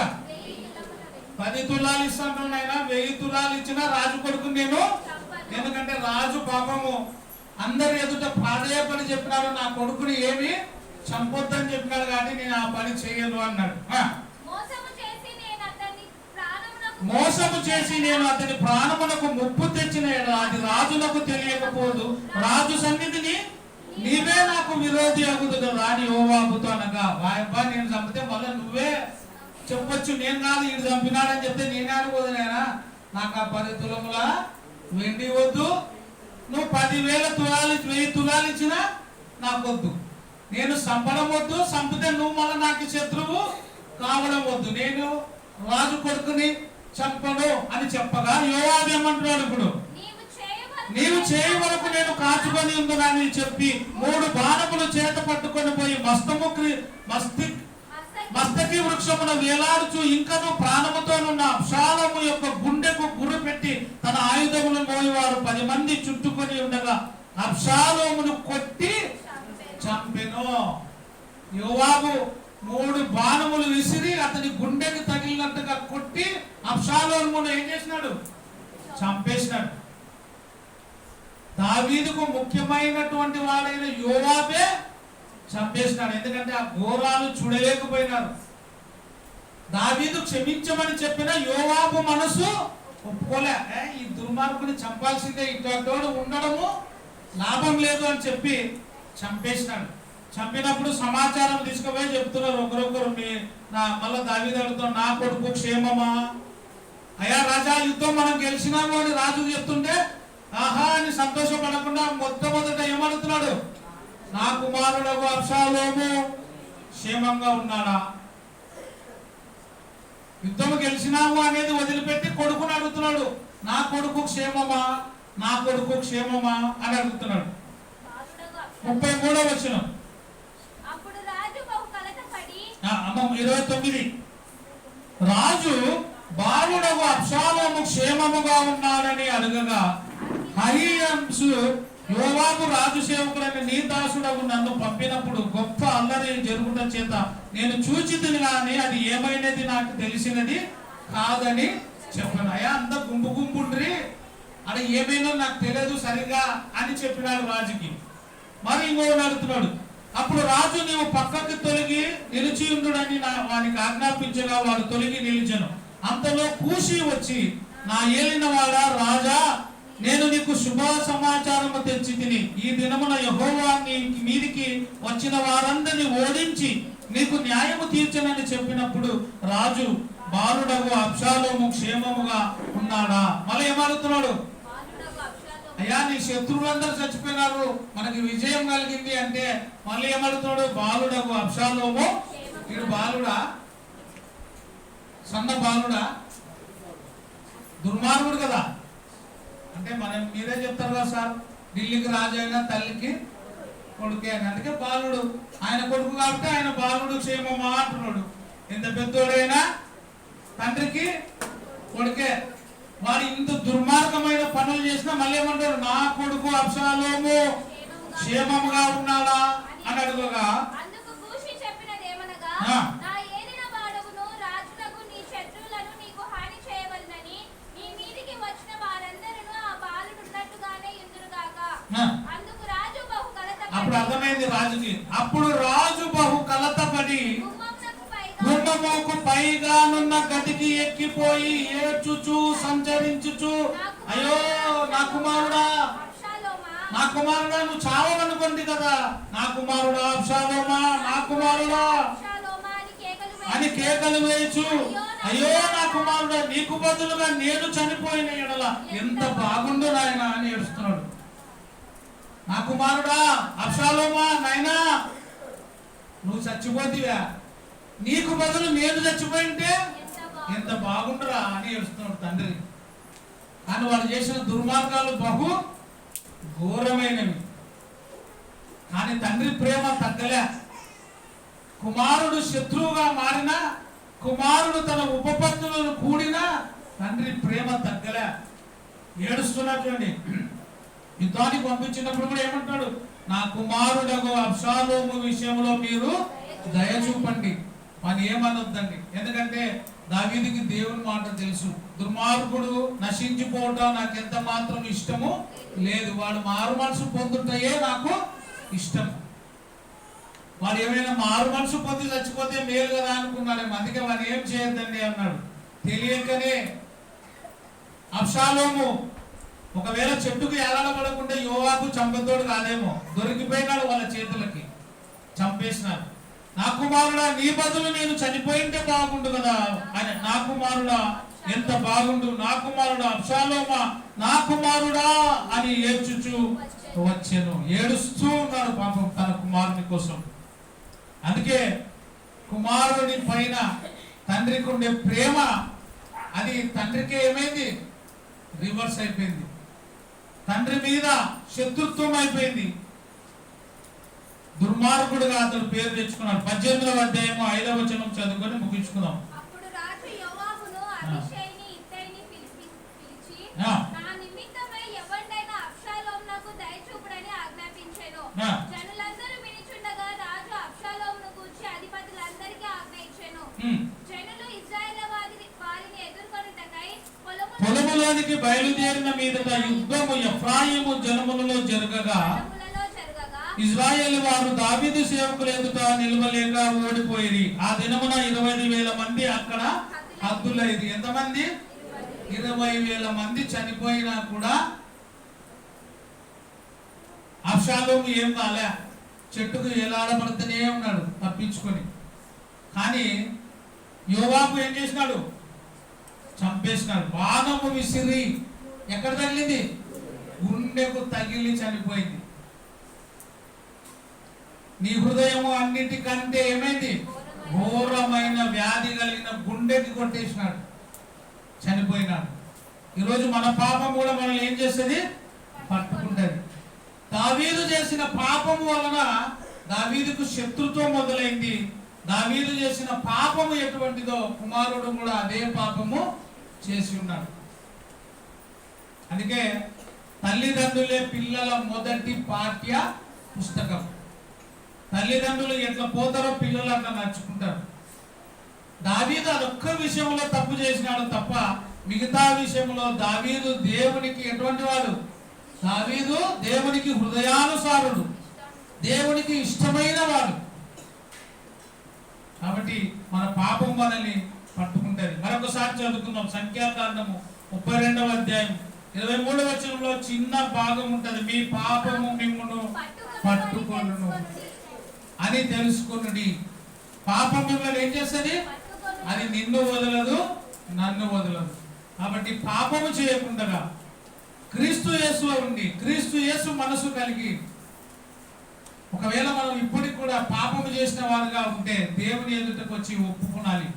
10 తులాలు ఇస్తాను నాయన. 1000 తులాలు ఇచ్చినా రాజు కొడుకుని నేను, ఎందుకంటే రాజు పాపము అందరి ఎదుట ప్రాధేయపడి చెప్పినాడు, నా కొడుకుని ఏమి చంపొద్దని చెప్పినాడు కాబట్టి నేను ఆ పని చేయను అన్నాడు. మోసము చేసి నేను అతని ప్రాణమునకు ముప్పు తెచ్చిన అది రాజులకు తెలియకపోదు, రాజు సన్నిధిని నీవే నాకు విరోధి అగుదు కదా అని యోవాబుతో అనగా, వాయబ్బా నేను చంపితే మళ్ళీ నువ్వే చెప్పొచ్చు, నేను కాదు ఈడు చంపినాడని చెప్తే నేనే అనుకోదునేనా, నాకు ఆ 10 తులముల వెండి వద్దు, నువ్వు 10,000 తులాలు 1000 తులాలు ఇచ్చినా నాకు వద్దు, నేను చంపడం వద్దు, చంపితే నువ్వు మళ్ళీ నాకు శత్రువు కావడం వద్దు, నేను రాజు కొడుకుని చంపడు అని చెప్పగా యోవాబు ఏమంటున్నాడు, ఇప్పుడు నీవు చేయ వరకు నేను కాచుకొని ఉందని చెప్పి 3 బాణములు చేత పట్టుకొని పోయి మస్తకి వృక్షమును వేలాడుచు ఇంకను ప్రాణముతోనున్న అబ్షాలోము యొక్క గుండెకు గురి పెట్టి తన ఆయుధములను మోయేవారు 10 మంది చుట్టుకొని ఉండగా అబ్షాలోమును కొట్టి చంపెను. యోవాబు 3 బాణములు విసిరి అతని గుండెకి తగిలినట్టుగా కొట్టి అబ్షాలోమును ఏం చేసినాడు, చంపేసినాడు. దావీదుకు ముఖ్యమైనటువంటి వాడైన యోవాబే చంపేసినాడు, ఎందుకంటే ఆ ఘోరాలు చూడలేకపోయినారు. దావీదు క్షమించమని చెప్పిన యోవాబు మనసు ఒప్పుకోలే, ఈ దుర్మార్గుని చంపాల్సిందే, ఇటువంటి ఉండడము లాభం లేదు అని చెప్పి చంపేసినాడు. చంపినప్పుడు సమాచారం తీసుకుపోయి చెప్తున్నారు ఒకరొకరు, మళ్ళా దావీదు అడుగుతాడు, నా కొడుకు క్షేమమా, అయ్యా రాజా యుద్ధం మనం గెలిచినాము అని రాజుకు చెప్తుంటే ఆహా అని సంతోషపడకుండా మొట్టమొదట ఏమడుగుతున్నాడు, నా కుమారుడు అబ్షాలోము క్షేమంగా ఉన్నాడా, యుద్ధం గెలిచినాము అనేది వదిలిపెట్టి కొడుకుని అడుగుతున్నాడు, నా కొడుకు క్షేమమా, నా కొడుకు క్షేమమా అని అడుగుతున్నాడు. 33వ వచనం 29 రాజు బాలుడగు అబ్షాలోము క్షేమముగా ఉన్నాడని అడగగా హరీయంసు యోవాబు రాజు సేవకుడైన నీ దాసుడగు నన్ను పంపినప్పుడు గొప్ప అల్లరి జరుగుట చేత నేను చూచితిని గాని అది ఏమైనది నాకు తెలిసినది కాదని చెప్పాను. అయ్యా అంత గుంపుండ్రి అది ఏమైనా నాకు తెలియదు సరిగా అని చెప్పినాడు రాజుకి. మరి ఇంకోటి అడుగుతున్నాడు, అప్పుడు రాజు నీవు పక్కకి తొలగి నిలిచి ఉండుడని వానికి ఆజ్ఞాపించగా వాడు తొలగి నిలిచెను. అంతలో కూషి వచ్చి, నా ఏలిన వాడ రాజా, నేను నీకు శుభ సమాచారము తెచ్చి తిని ఈ దినమున యెహోవా నీ మీదికి వచ్చిన వారందరిని ఓడించి నీకు న్యాయము తీర్చనని చెప్పినప్పుడు రాజు బాలుడగు అబ్షాలోము క్షేమముగా ఉన్నాడా. మళ్ళీ ఏమడుగుతున్నాడు, అయ్యా నీ శత్రువులందరూ చచ్చిపోయినారు, మనకి విజయం కలిగింది అంటే మళ్ళీ ఏమడుగుతున్నాడు, బాలుడగు అబ్షాలోము. వీడు బాలుడా, సన్న బాలుడా, దుర్మార్గుడు కదా. అంటే మనం మీరే చెప్తారు కదా సార్, ఢిల్లీకి రాజు అయినా తల్లికి కొడుకే అని, అందుకే బాలుడు, ఆయన కొడుకు కాబట్టి ఆయన బాలుడు క్షేమమా అంటున్నాడు. ఎంత పెద్దోడైనా తండ్రికి కొడుకే. వాడు ఇంత దుర్మార్గమైన పనులు చేసినా మళ్ళీ ఏమంటారు, నా కొడుకు అబ్షాలోము క్షేమముగా ఉన్నాడా అని అడుగుగా అప్పుడు అర్థమైంది రాజుకి. అప్పుడు రాజు బహు కలతపడి గుమ్మముకు పైగానున్న గదికి ఎక్కిపోయి ఏడ్చుచు సంచరించుచు, అయ్యో నా కుమారుడా, నా కుమారుడా నువ్వు చావనుకోండి కదా, నా కుమారుడా అబ్షాలోమా, నా కుమారుడా అని కేకలు వేయచ్చు, అయ్యో నా కుమారుడా నీకు బదులుగా నేను చనిపోయిన ఎడల ఎంత బాగుండు నాయన అని ఏడుస్తున్నాడు. నా కుమారుడా అబ్షాలోమా, నాయనా నువ్వు చచ్చిపోతివా, నీకు బదులు నేను చచ్చిపోయింటే ఎంత బాగుండరా అని ఏడుస్తున్నాడు తండ్రి. కానీ వాడు చేసిన దుర్మార్గాలు బహు ఘోరమైనవి. కానీ తండ్రి ప్రేమ తగ్గలే. కుమారుడు శత్రువుగా మారినా, కుమారుడు తన ఉపపత్తులను కూడినా తండ్రి ప్రేమ తగ్గలే. ఏడుస్తున్నటువంటి యుద్ధానికి పంపించినప్పుడు కూడా ఏమంటాడు, నా కుమారుడగు అబ్షాలోము విషయంలో మీరు దయ చూపండి, అని ఏమనొద్దండి. ఎందుకంటే దావీదుకి దేవుని మాట తెలుసు. దుర్మార్గుడు నశించిపోవటం నాకు ఎంత మాత్రం ఇష్టము లేదు, వాడు మారు మనసు పొందుటయే నాకు ఇష్టం. వాడు ఏమైనా మారు మనసు పొంది చచ్చిపోతే మేలు కదా అనుకున్నాడేమో, అందుకే వాడు ఏం చేయొద్దండి అన్నాడు. తెలియకనే అబ్షాలోము ఒకవేళ చెట్టుకు ఎలాడబడకుండా యోవాబు చంపతోడు కాదేమో, దొరికిపోయినాడు వాళ్ళ చేతులకి, చంపేసినారు. నా కుమారుడా నీ బదులు నేను చనిపోయింటే బాగుండు కదా అని, నా కుమారుడా ఎంత బాగుండు, నా కుమారుడా అబ్షాలోమా నా కుమారుడా అని ఏడ్చుచు వచ్చాను. ఏడుస్తూ ఉన్నాడు పాపం తన కుమారుని కోసం. అందుకే కుమారుని పైన తండ్రికి ఉండే ప్రేమ అది తండ్రికి ఏమైంది, రివర్స్ అయిపోయింది. తండ్రి మీద శత్రుత్వం అయిపోయింది. దుర్మార్గుడుగా అతడు పేరు తెచ్చుకున్నాడు. 18వ అధ్యాయము 5వ వచనం చదువుకొని ముగించుకుందాం. అప్పుడు రాజు యోవాబును అబీషైని ఇత్తయిని పిలిచి నా నిమిత్తమై ఎవరినైనా అబ్షాలోమునకు దయ చూపుడని ఆజ్ఞాపించెను. జనులందరూ వినిచుండగా రాజు అబ్షాలోమును గూర్చి అధిపతులందరికీ ఆజ్ఞ ఇచ్చెను. జనులు ఇశ్రాయేలు వారిని ఎదుర్కొనుటకై పొలములోనికి బయలుదేరిన మీదట యుద్ధము ఎఫ్రాయిము జనములలో జరగగా ఇజ్రాయేల్ వారు దావీదు సేవకుల ఎదుట నిలవలేక ఓడిపోయి ఆ దినమున 20,000 మంది అక్కడ హద్దులైది. ఎంతమంది? 20,000 మంది చనిపోయినా కూడా అబ్షాలోము ఏం కాలే, చెట్టుకు ఎలాడబడుతూనే ఉన్నాడు తప్పించుకొని. కానీ యోవాబు ఏం చేసినాడు, చంపేసినాడు. బాణము విసిరి ఎక్కడ తగిలింది, గుండెకు తగిలి చనిపోయింది. నీ హృదయము అన్నిటికంటే ఏమైంది, ఘోరమైన వ్యాధి కలిగిన గుండెకి కొట్టేసినాడు, చనిపోయినాడు. ఈరోజు మన పాపం కూడా మనం ఏం చేస్తుంది, పట్టుకుంటది. దావీదు చేసిన పాపము వలన దావీదుకు శత్రుత్వం మొదలైంది. దావీదు చేసిన పాపము ఎటువంటిదో కుమారుడు కూడా అదే పాపము చేసి ఉన్నాడు. అందుకే తల్లిదండ్రులే పిల్లల మొదటి పాఠ్య పుస్తకం. తల్లిదండ్రులు ఎట్లా పోతారో పిల్లలు అట్లా నడుచుకుంటారు. దావీదు అదొక్క విషయంలో తప్పు చేసినాడు తప్ప మిగతా విషయంలో దావీదు దేవునికి ఎటువంటి వాడు, దావీదు దేవునికి హృదయానుసారుడు, దేవునికి ఇష్టమైన వాడు. కాబట్టి మన పాపం మనల్ని పట్టుకుంటది. మరొకసారి చదువుకుందాం. సంఖ్యాకాండము 32వ అధ్యాయం 23వ వచనంలో చిన్న భాగం ఉంటది. మీ పాపము మిమ్మును పట్టుకొనును అని తెలుసుకొనుడి. పాపం మిమ్మల్ని ఏం చేస్తుంది, అది నిన్ను వదలదు, నన్ను వదలదు. కాబట్టి పాపము చేయకుండా క్రీస్తు యేసులో ఉండి క్రీస్తు యేసు మనసు కలిగి ఒకవేళ మనం ఇప్పటికి కూడా పాపము చేసిన వారుగా ఉంటే దేవుని ఎదుటకు వచ్చి ఒప్పుకోనాలి.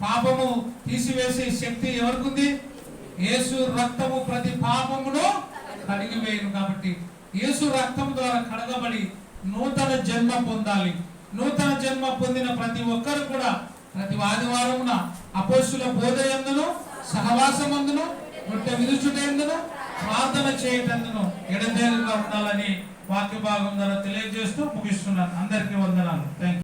పాపము తీసివేసే శక్తి ఎవరికి ఉంది, యేసు రక్తము ప్రతి పాపమును కడిగివేయును. కాబట్టి యేసు రక్తం ద్వారా కడగబడి నూతన జన్మ పొందాలి. నూతన జన్మ పొందిన ప్రతి ఒక్కరు కూడా ప్రతి ఆదివారమున అపోస్తుల బోధ యందును సహవాసమందును రొట్టె విరుచుటయందును ప్రార్థన చేయటందును ఎడతెగక ఉండాలని వాక్య భాగం ద్వారా తెలియజేస్తూ ముగిస్తున్నాను. అందరికీ వందనాలు. థాంక్యూ.